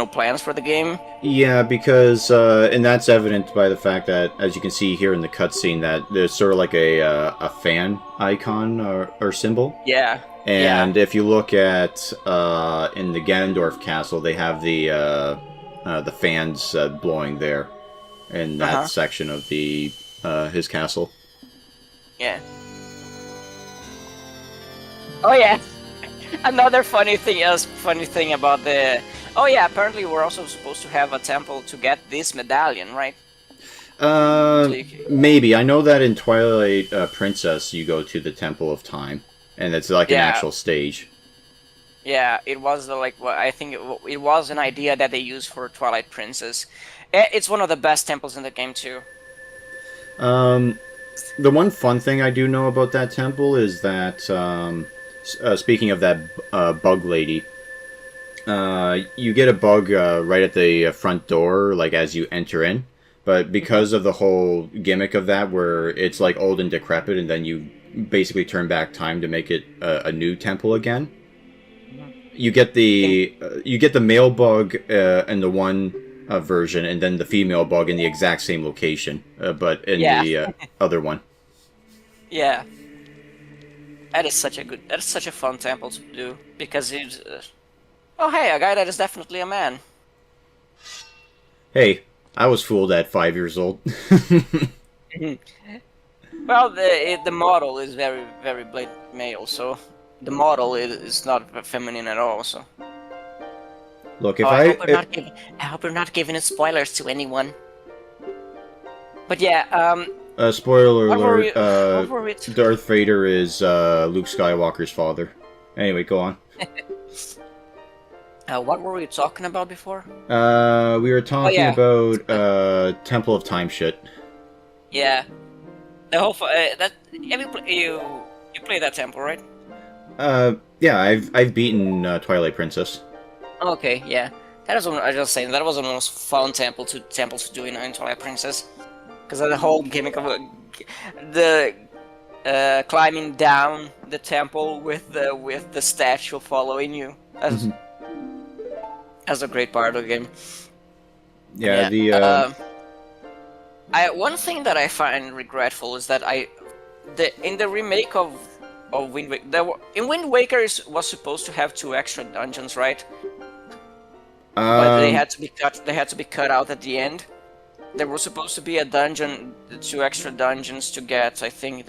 plans for the game. Yeah, because and that's evident by the fact that, as you can see here in the cutscene, that there's sort of like a fan icon or symbol. Yeah, And if you look at in the Ganondorf castle, they have the fans blowing there in that section of the his castle. yeah. Oh yeah. Another funny thing about the. Oh yeah, apparently we're also supposed to have a temple to get this medallion, right? Maybe. I know that in Twilight Princess you go to the Temple of Time, and it's like an actual stage. Yeah, it was I think it was an idea that they used for Twilight Princess. It's one of the best temples in the game too. The one fun thing I do know about that temple is that, speaking of that bug lady, you get a bug right at the front door, like as you enter in. But because of the whole gimmick of that, where it's like old and decrepit, and then you basically turn back time to make it a new temple again, you get the male bug in the one version, and then the female bug in the exact same location, but in the other one. Yeah, that is such a fun temple to do because it's. Oh hey, a guy that is definitely a man. Hey, I was fooled at 5 years old. Well, the model is very very blatant male, so the model is not feminine at all. So. Look, if I hope we're not giving spoilers to anyone. But yeah, spoiler alert, what were we Darth Vader is Luke Skywalker's father. Anyway, go on. What were we talking about before? We were talking about Temple of Time shit. Yeah, the whole that you play that temple, right? Yeah, I've beaten Twilight Princess. Okay, yeah, that is what I was just saying. That was one of the most fun temples to do in Twilight Princess, because of the whole gimmick of the climbing down the temple with the statue following you. That's a great part of the game. Yeah, one thing that I find regretful is that in the remake of Wind Waker, in Wind Waker was supposed to have 2 extra dungeons, right? But they had to be cut. They had to be cut out at the end. There was supposed to be a dungeon, 2 extra dungeons to get. I think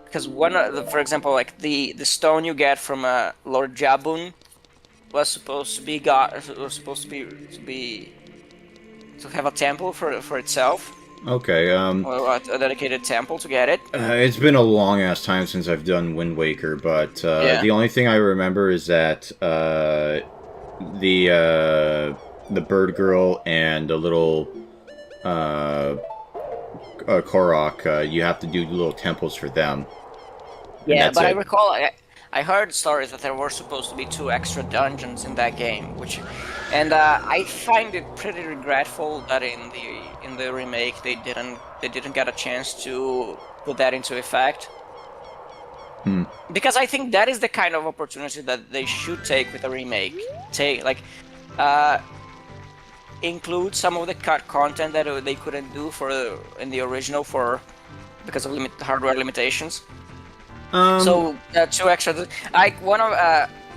because for example, like the stone you get from Lord Jabun was supposed to have a temple for itself. Okay. Or a dedicated temple to get it. It's been a long ass time since I've done Wind Waker, but the only thing I remember is that the bird girl and a little Korok, you have to do little temples for them. Yeah, but I recall I heard stories that there were supposed to be 2 extra dungeons in that game, and I find it pretty regretful that in the remake they didn't get a chance to put that into effect. Because I think that is the kind of opportunity that they should take with a remake. Include some of the cut content that they couldn't do in the original because of hardware limitations. So 2 extra.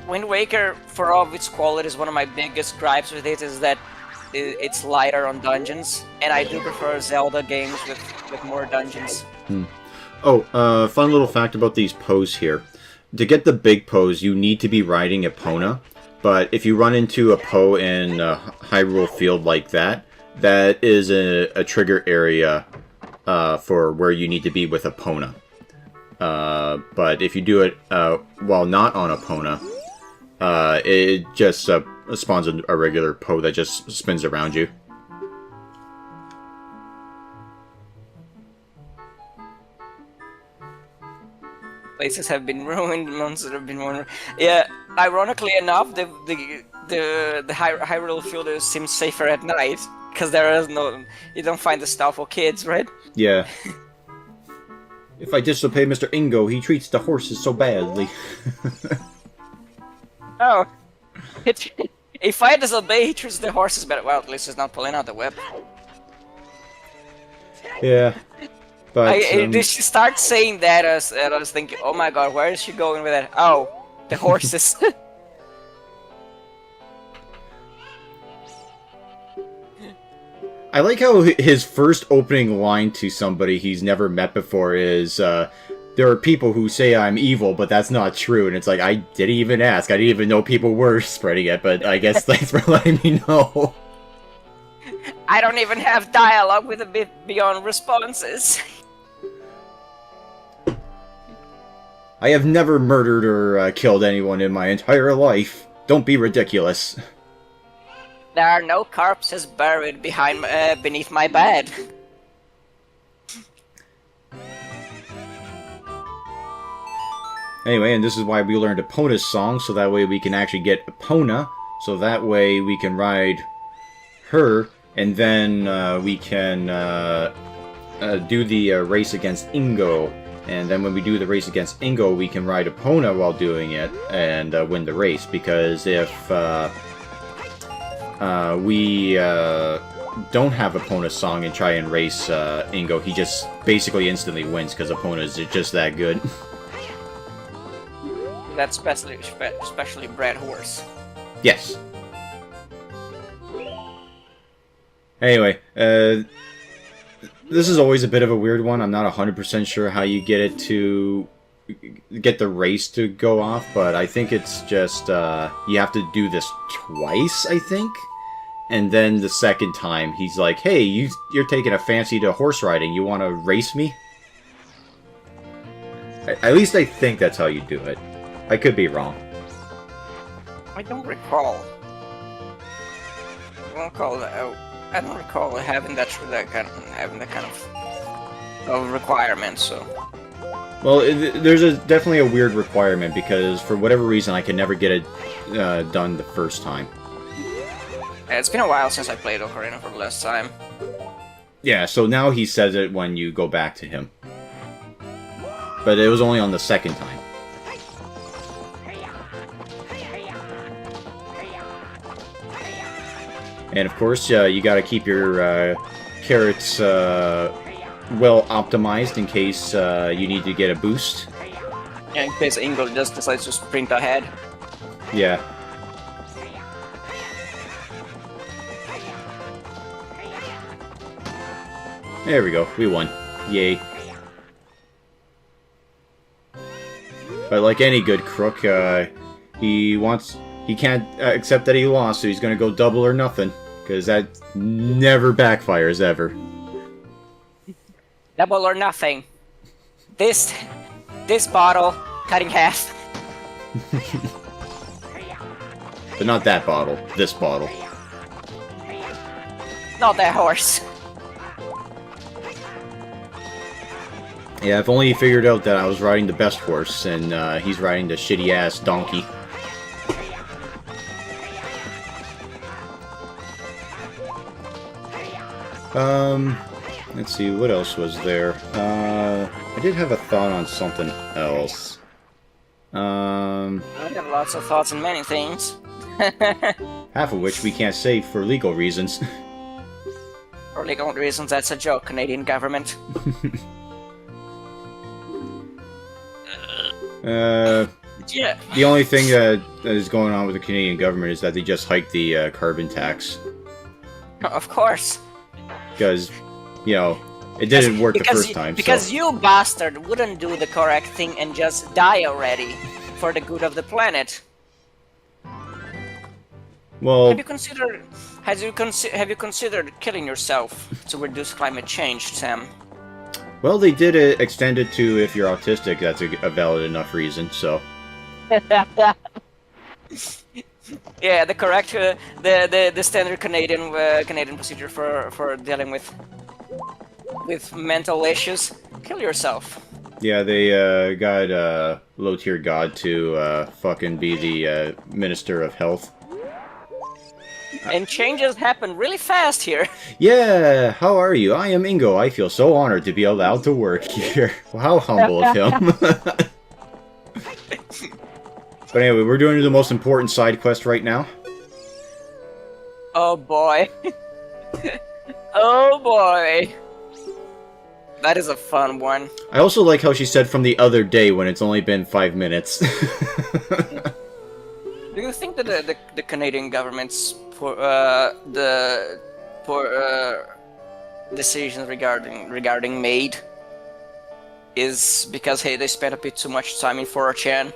Wind Waker, for all of its qualities, one of my biggest gripes with it is that it's lighter on dungeons, and I do prefer Zelda games with more dungeons. Oh, fun little fact about these pose here. To get the big pose, you need to be riding Epona, but if you run into a Poe in a Hyrule Field like that, that is a trigger area for where you need to be with Epona. But if you do it while not on Epona, it just spawns a regular Poe that just spins around you. But places have been ruined, monsters have been ruined. Yeah, ironically enough, the Hyrule field seems safer at night because there is no, you don't find the stuff for kids, right? Yeah. If I disobey Mr. Ingo, he treats the horses so badly. Oh, if I disobey, he treats the horses better. Well, at least he's not pulling out the whip. Yeah. But, Did she start saying that? I was thinking, oh my god, where is she going with that? Oh, the horses. I like how his first opening line to somebody he's never met before is, there are people who say I'm evil, but that's not true. And it's like, I didn't even ask. I didn't even know people were spreading it, but I guess thanks for letting me know. I don't even have dialogue with a bit beyond responses. I have never murdered or killed anyone in my entire life. Don't be ridiculous. There are no corpses buried beneath my bed. Anyway, and this is why we learned Epona's song, so that way we can actually get Epona, so that way we can ride her, and then we can do the race against Ingo. And then when we do the race against Ingo, we can ride Epona while doing it, and win the race, because if we don't have Epona's song and try and race Ingo, he just basically instantly wins, because Epona's just that good. That's specially bred horse. Yes. Anyway, this is always a bit of a weird one. I'm not 100% sure how you get it to get the race to go off, but I think it's just you have to do this twice, I think. And then the second time, he's like, "Hey, you're taking a fancy to horse riding. You want to race me?" At least I think that's how you do it. I could be wrong. I don't recall. I don't recall having that kind of requirement. So. Well, there's definitely a weird requirement, because for whatever reason I can never get it done the first time. It's been a while since I played Ocarina for the last time. Yeah, so now he says it when you go back to him. But it was only on the second time. And of course, you gotta keep your carrots well optimized in case you need to get a boost. Yeah, in case Ingo just decides to sprint ahead. Yeah. There we go, we won. Yay. But like any good crook, he can't accept that he lost, so he's gonna go double or nothing. Because that never backfires, ever. Double or nothing. This bottle, cut in half. But not that bottle, this bottle. Not that horse. Yeah, if only he figured out that I was riding the best horse, and he's riding the shitty-ass donkey. Let's see, what else was there? I did have a thought on something else. I have lots of thoughts on many things. Half of which we can't say for legal reasons. For legal reasons, that's a joke, Canadian government. Yeah. The only thing that is going on with the Canadian government is that they just hiked the carbon tax. Of course. Because, you know, it didn't work the first time. Because so. you bastard wouldn't do the correct thing and just die already for the good of the planet. Well, have you considered killing yourself to reduce climate change, Sam? Well, they did extend it to if you're autistic. That's a valid enough reason. So. Yeah, the correct, the standard Canadian procedure for dealing with mental issues. Kill yourself. Yeah, they got low-tier god to fucking be the Minister of Health. And changes happen really fast here. Yeah, how are you? I am Ingo. I feel so honored to be allowed to work here. How humble of him. But anyway, we're doing the most important side quest right now. Oh boy. Oh boy. That is a fun one. I also like how she said from the other day when it's only been 5 minutes. Do you think that the Canadian government's decisions regarding Maid is because hey they spent a bit too much time in 4chan?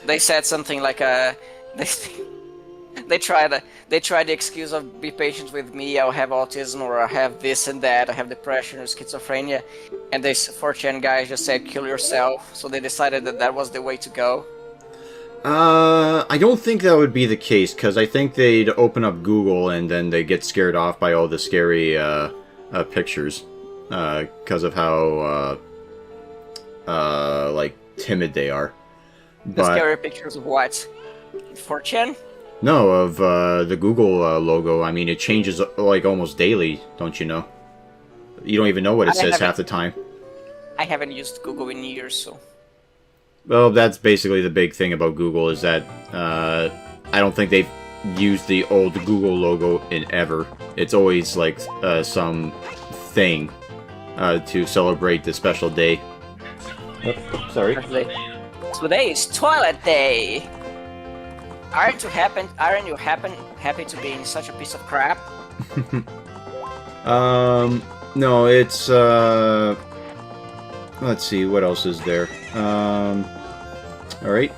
They said something like they tried the excuse of be patient with me, I'll have autism or I have this and that, I have depression or schizophrenia, and these 4chan guys just said kill yourself, so they decided that that was the way to go. I don't think that would be the case, because I think they'd open up Google and then they get scared off by all the scary pictures, because of how like timid they are. The scary pictures of what? 4chan? No, of the Google logo. I mean, it changes like almost daily, don't you know? You don't even know what it says half the time. I haven't used Google in years, so... Well, that's basically the big thing about Google, is that I don't think they've used the old Google logo in ever. It's always like some thing to celebrate the special day. Oh, sorry. Today is toilet day! Aren't you happy to be in such a piece of crap? No, it's, let's see, what else is there? Alright.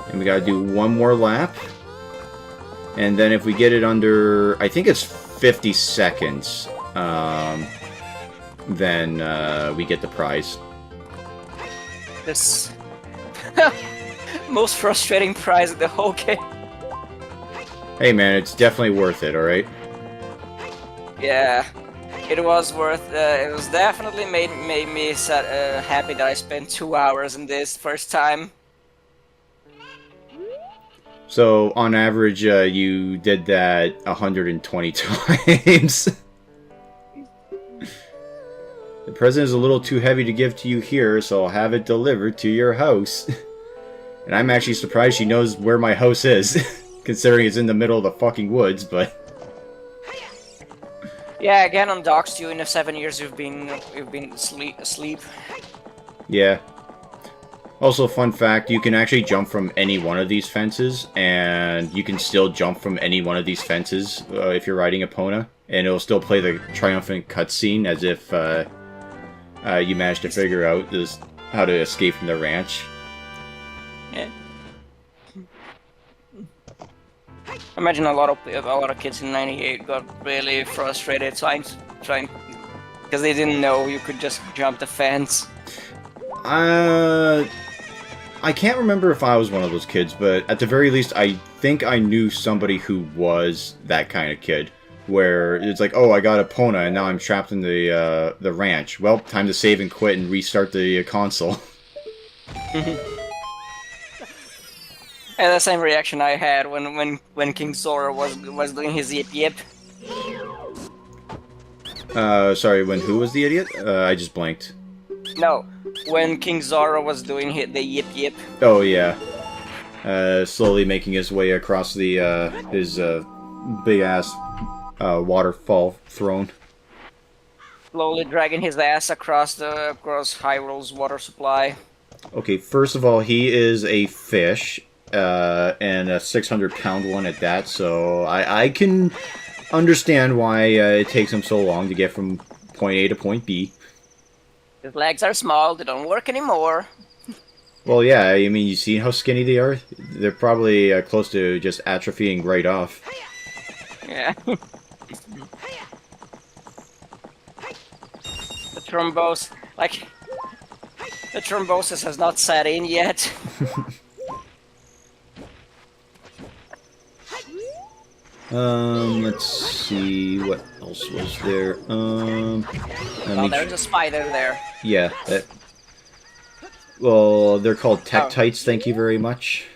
And we gotta do one more lap. And then if we get it under, I think it's 50 seconds, then we get the prize. This... most frustrating prize in the whole game. Hey man, it's definitely worth it, alright? Yeah, it was worth it was definitely made me happy that I spent 2 hours in this first time. So, on average, you did that 120 times. The present is a little too heavy to give to you here, so I'll have it delivered to your house. And I'm actually surprised she knows where my house is, considering it's in the middle of the fucking woods, but... Yeah, again, I'm doxed you in the 7 years you've been asleep. Yeah. Also, fun fact, you can actually jump from any one of these fences, and you can still jump from any one of these fences if you're riding a Epona, and it'll still play the triumphant cutscene as if you managed to figure out how to escape from the ranch. Yeah. Imagine a lot of kids in '98 got really frustrated trying because they didn't know you could just jump the fence. I can't remember if I was one of those kids, but at the very least, I think I knew somebody who was that kind of kid, where it's like, oh, I got a Epona and now I'm trapped in the ranch. Well, time to save and quit and restart the console. And the same reaction I had when King Zora was doing his yip yip. Sorry, when who was the idiot? I just blanked. No, when King Zora was doing the yip yip. Oh yeah. Slowly making his way across the his big ass waterfall throne. Slowly dragging his ass across Hyrule's water supply. Okay, first of all, he is a fish. And a 600-pound one at that, so I can understand why it takes him so long to get from point A to point B. His legs are small, they don't work anymore. Well, yeah, I mean, you see how skinny they are? They're probably close to just atrophying right off. Yeah. The thrombosis has not set in yet. Let's see, what else was there? Oh, there's a spider there. Yeah, well, they're called Tektites, thank you very much.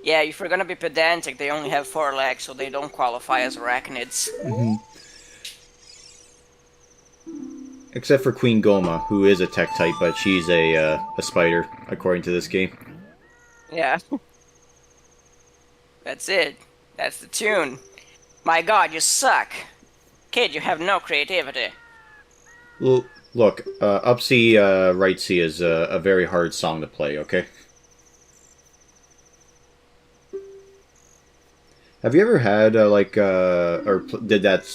Yeah, if you're gonna be pedantic, they only have 4 legs, so they don't qualify as arachnids. Except for Queen Goma, who is a Tektite, but she's a spider, according to this game. Yeah. That's it. That's the tune. My god, you suck. Kid, you have no creativity. Well, look, Up C, Right C is a very hard song to play, okay? Have you ever had, did that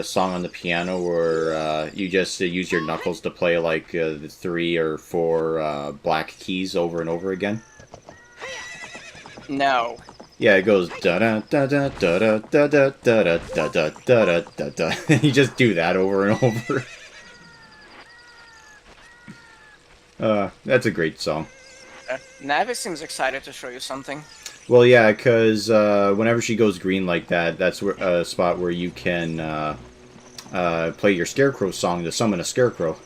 song on the piano where you just use your knuckles to play, like, the 3 or 4 black keys over and over again? No. Yeah, it goes da-da-da-da-da-da-da-da-da-da-da-da-da-da. You just do that over and over. That's a great song. Navi seems excited to show you something. Well, yeah, because whenever she goes green like that, that's a spot where you can play your Scarecrow song to summon a Scarecrow.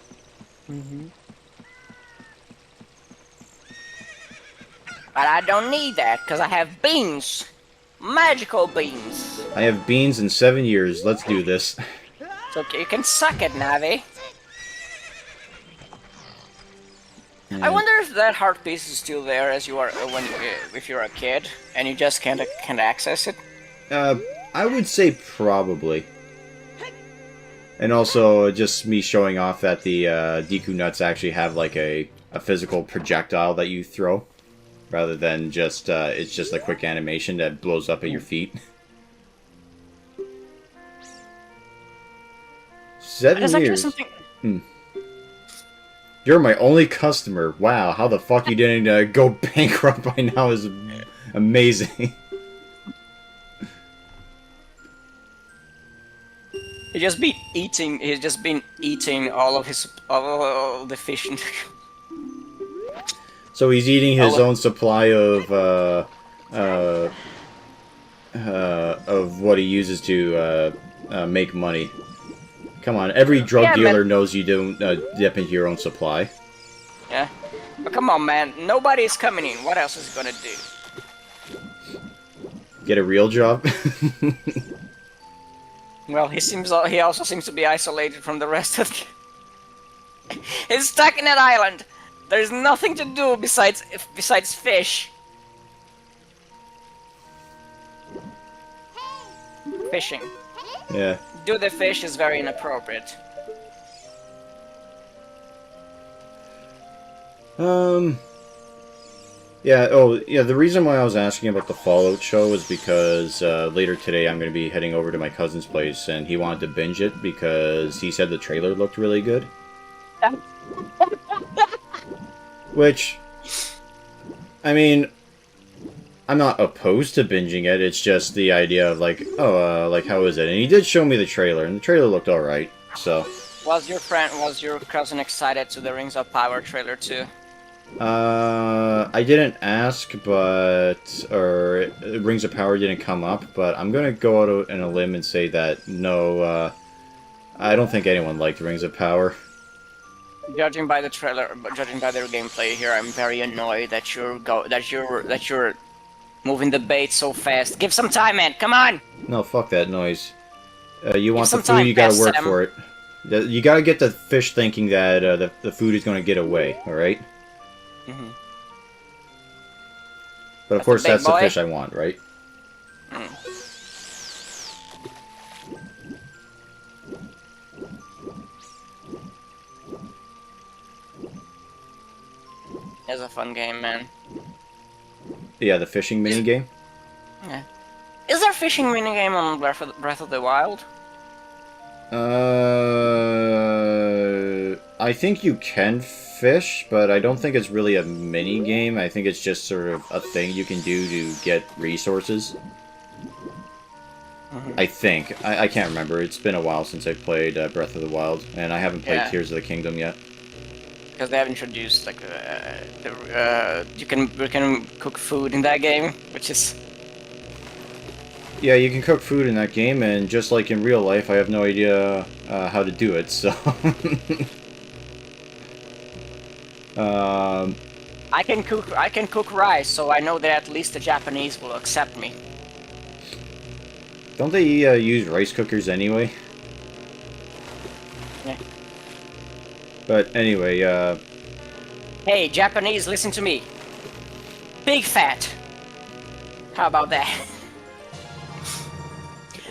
But I don't need that, because I have beans. Magical beans. I have beans in 7 years. Let's do this. So you can suck it, Navi. I wonder if that heart piece is still there as you are if you're a kid and you just can't access it. I would say probably. And also, just me showing off that the Deku Nuts actually have like a physical projectile that you throw, rather than just it's just a quick animation that blows up at your feet. 7 years. Something... You're my only customer. Wow, how the fuck you didn't go bankrupt by now is amazing. He's just been eating all of the fish. So he's eating his own supply of what he uses to make money. Come on, every drug dealer knows you don't dip into your own supply. Yeah, but come on, man. Nobody's coming in. What else is he gonna do? Get a real job. Well, he also seems to be isolated from the rest of the... He's stuck in that island. There's nothing to do besides fish. Fishing. Yeah. Do the fish is very inappropriate. Yeah, oh, yeah, the reason why I was asking about the Fallout show is because later today I'm going to be heading over to my cousin's place, and he wanted to binge it because he said the trailer looked really good. Which, I mean, I'm not opposed to binging it, it's just the idea of like, oh, like, how is it? And he did show me the trailer, and the trailer looked alright, so... Was your cousin excited to the Rings of Power trailer too? I didn't ask, or Rings of Power didn't come up, but I'm gonna go out on a limb and say that, no, I don't think anyone liked Rings of Power. Judging by the trailer, judging by their gameplay here, I'm very annoyed that you're moving the bait so fast. Give some time, man. Come on. No, fuck that noise. You want the food, you gotta work for it. You gotta get the fish thinking that the food is gonna get away. All right. Mm-hmm. But of course, that's the fish I want, right? Mm. It's a fun game, man. Yeah, the fishing minigame? Yeah. Is there a fishing minigame on Breath of the Wild? I think you can fish, but I don't think it's really a minigame. I think it's just sort of a thing you can do to get resources. Mm-hmm. I think. I can't remember. It's been a while since I played Breath of the Wild, and I haven't played Tears of the Kingdom yet. because they have introduced like you can cook food in that game, which is Yeah, you can cook food in that game, and just like in real life, I have no idea how to do it, so... I can cook rice, so I know that at least the Japanese will accept me. Don't they use rice cookers anyway? Yeah. But anyway, Hey, Japanese, listen to me. Big fat. How about that?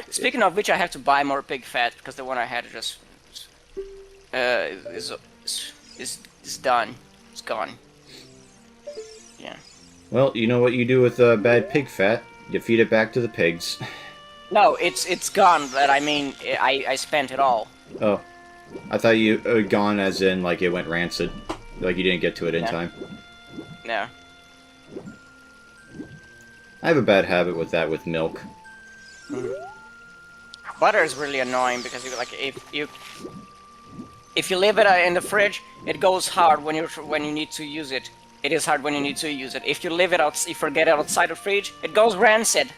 Speaking of which, I have to buy more pig fat because the one I had just is done. It's gone. Yeah. well, you know what you do with bad pig fat? You feed it back to the pigs. No, it's gone. But I mean, I spent it all. Oh, I thought you gone as in like it went rancid, like you didn't get to it in time. No. I have a bad habit with that with milk. Butter is really annoying because if you leave it in the fridge, it goes hard when you need to use it. It is hard when you need to use it. If you leave it out, you forget it outside the fridge, it goes rancid.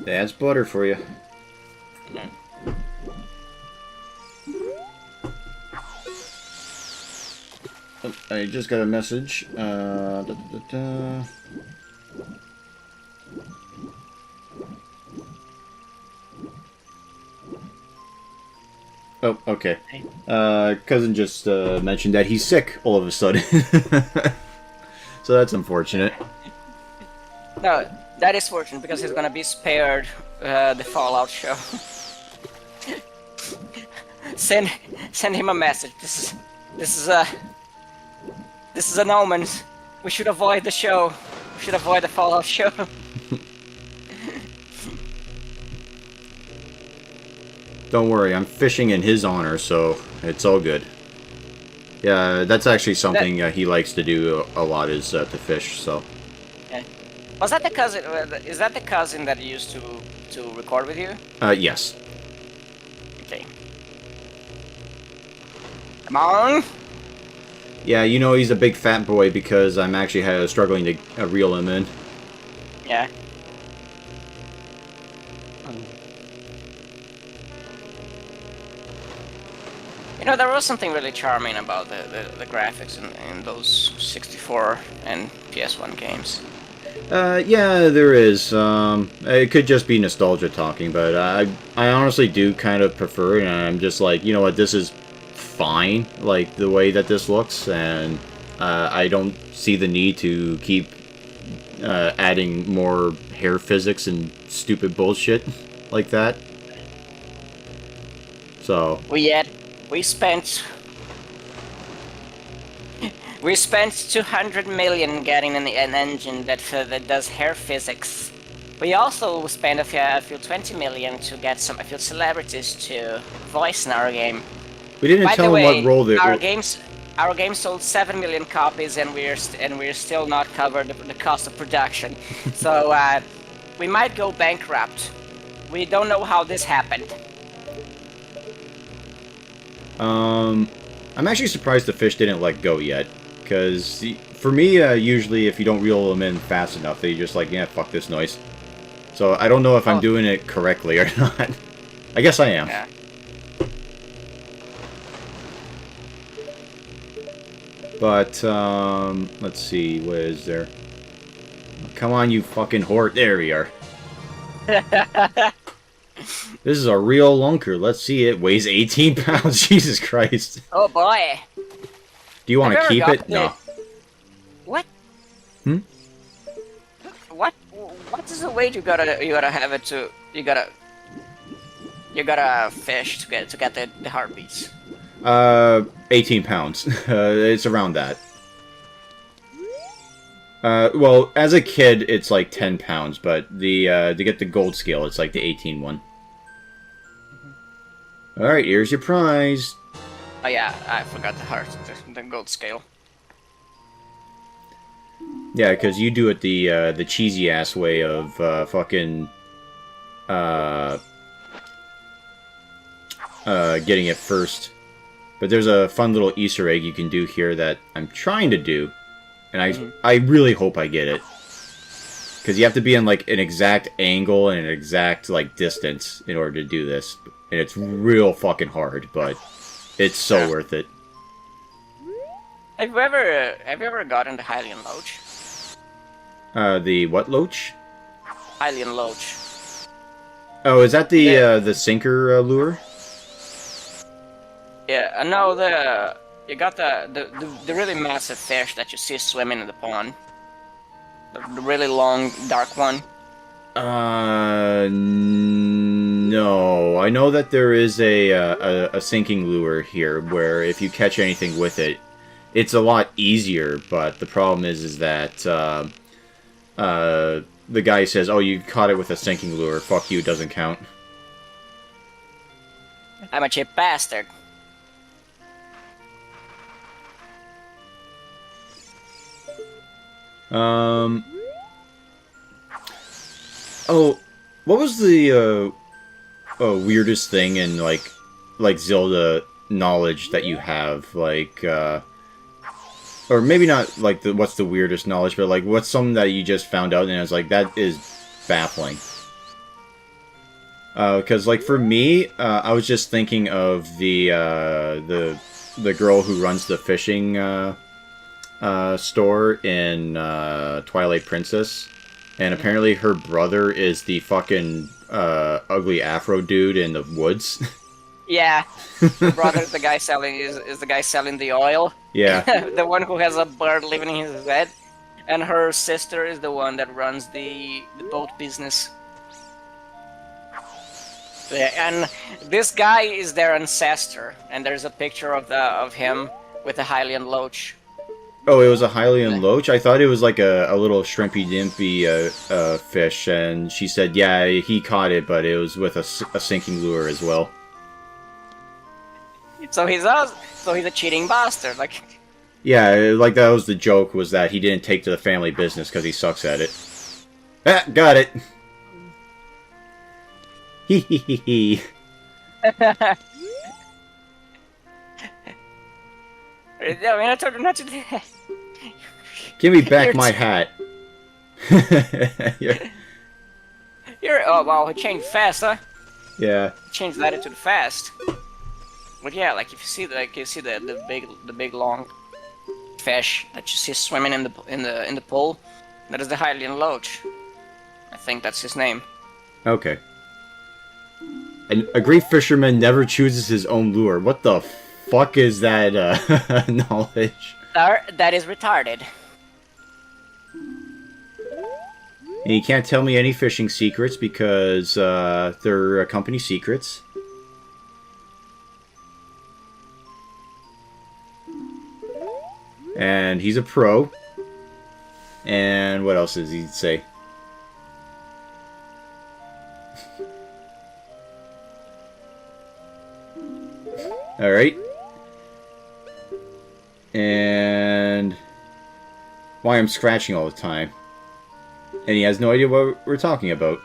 That's butter for you. Oh, I just got a message. Oh, okay. Cousin just mentioned that he's sick all of a sudden. So that's unfortunate. No, that is fortunate because he's gonna be spared the Fallout show. Send him a message. This is an omen. We should avoid the show. We should avoid the Fallout show. Don't worry, I'm fishing in his honor, so it's all good. Yeah, that's actually something he likes to do a lot, is to fish, so... Yeah. Was that the cousin? Is that the cousin that used to record with you? Yes. Okay. Come on! Yeah, you know he's a big fat boy because I'm actually struggling to reel him in. Yeah. You know, there was something really charming about the graphics in those 64 and PS1 games. Yeah, there is. It could just be nostalgia talking, but I honestly do kind of prefer it, and I'm just like, you know what, this is fine, like, the way that this looks, and I don't see the need to keep adding more hair physics and stupid bullshit like that. So... We spent 200 million getting an engine that does hair physics. We also spent a few 20 million to get a few celebrities to voice in our game. We didn't tell them what role they... Our game sold 7 million copies, and we're still not covered the cost of production. So we might go bankrupt. We don't know how this happened. I'm actually surprised the fish didn't let go yet, because for me, usually if you don't reel them in fast enough, they just like, yeah, fuck this noise. So I don't know if I'm doing it correctly or not. I guess I am. Yeah. But, let's see, what is there? Come on, you fucking whore. There we are. This is a real lunker. Let's see, it weighs 18 pounds. Jesus Christ. Oh boy. Do you want to keep it? No. What? Hmm? What is the weight you gotta have it to... You gotta fish to get the heartbeats? 18 pounds. It's around that. Well, as a kid, it's like 10 pounds, but to get the gold scale, it's like the 18 one. Alright, here's your prize. Oh yeah, I forgot the gold scale. Yeah, because you do it the cheesy ass way of fucking getting it first. But there's a fun little Easter egg you can do here that I'm trying to do, and I really hope I get it. Because you have to be in, like, an exact angle and an exact, like, distance in order to do this. And it's real fucking hard, but it's so worth it. Have you ever gotten the Hylian Loach? The what loach? Hylian Loach. Oh, is that the sinker lure? Yeah, no, you got the really massive fish that you see swimming in the pond. The really long, dark one. No. I know that there is a sinking lure here where if you catch anything with it, it's a lot easier. But the problem is that the guy says, "Oh, you caught it with a sinking lure. Fuck you, doesn't count." I'm a cheap bastard. Oh, what was the weirdest thing in like Zelda knowledge that you have, like, or maybe not like what's the weirdest knowledge, but like what's something that you just found out and it's like that is baffling. Because like for me, I was just thinking of the girl who runs the fishing store in Twilight Princess, and apparently her brother is the fucking ugly Afro dude in the woods. Yeah, the brother's the guy selling is the guy selling the oil. Yeah, The one who has a bird living in his head, and her sister is the one that runs the boat business. Yeah, and this guy is their ancestor, and there's a picture of him with a Hylian Loach. Oh, it was a Hylian Loach? I thought it was like a little shrimpy-dimpy fish, and she said, yeah, he caught it, but it was with a sinking lure as well. So he's a cheating bastard, like... Yeah, like that was the joke, was that he didn't take to the family business because he sucks at it. Ah, got it! Hee hee hee hee. I mean, I told him not to do that. Give me back my hat. Yeah. Oh wow, he changed fast, huh? Yeah. Changed that into the fast. But yeah, like if you see the big long fish that you see swimming in the pool, that is the Hylian Loach. I think that's his name. Okay. And a great fisherman never chooses his own lure. What the fuck is that knowledge? That is retarded. And you can't tell me any fishing secrets because they're company secrets. And he's a pro. And what else does he say? Alright. And why I'm scratching all the time. And he has no idea what we're talking about.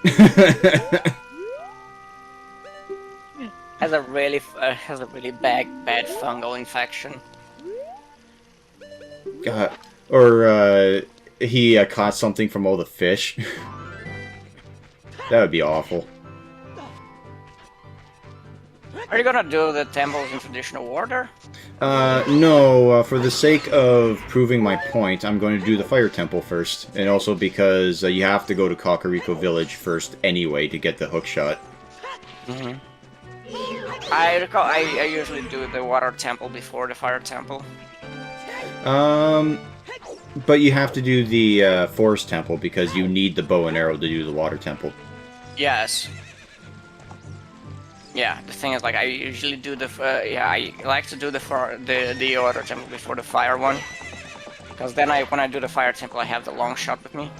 Has a really bad fungal infection. Or he caught something from all the fish. That would be awful. Are you gonna do the temples in traditional order? No, for the sake of proving my point, I'm going to do the fire temple first. And also because you have to go to Kakariko Village first anyway to get the hook shot. Mm-hmm. I recall I usually do the water temple before the fire temple. But you have to do the forest temple because you need the bow and arrow to do the water temple. Yes. Yeah, the thing is, like, I usually do the I like to do the water temple before the fire one, because then when I do the fire temple, I have the long shot with me.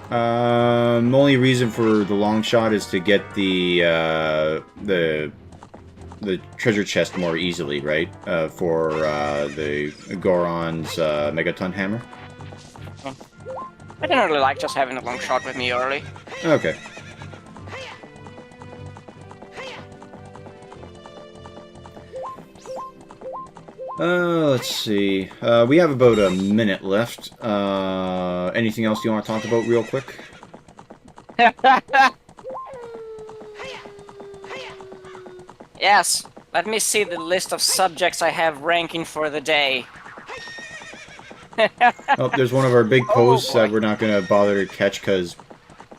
The only reason for the long shot is to get the treasure chest more easily, right? For the Goron's Megaton Hammer. I didn't really like just having the long shot with me early. Okay. Let's see. We have about a minute left. Anything else you want to talk about real quick? Yes, let me see the list of subjects I have ranking for the day. Oh, there's one of our big posts boy. that we're not going to bother to catch because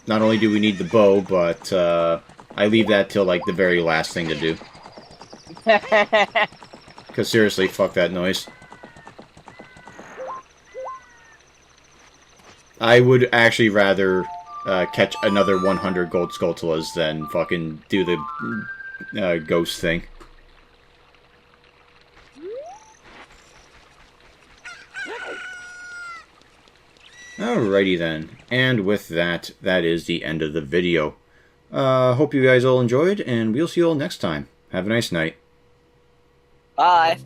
not only do we need the bow, but I leave that till like the very last thing to do. Because seriously, fuck that noise. I would actually rather catch another 100 gold Skulltulas than fucking do the ghost thing. Alrighty then. And with that, that is the end of the video. Hope you guys all enjoyed, and we'll see you all next time. Have a nice night. Bye.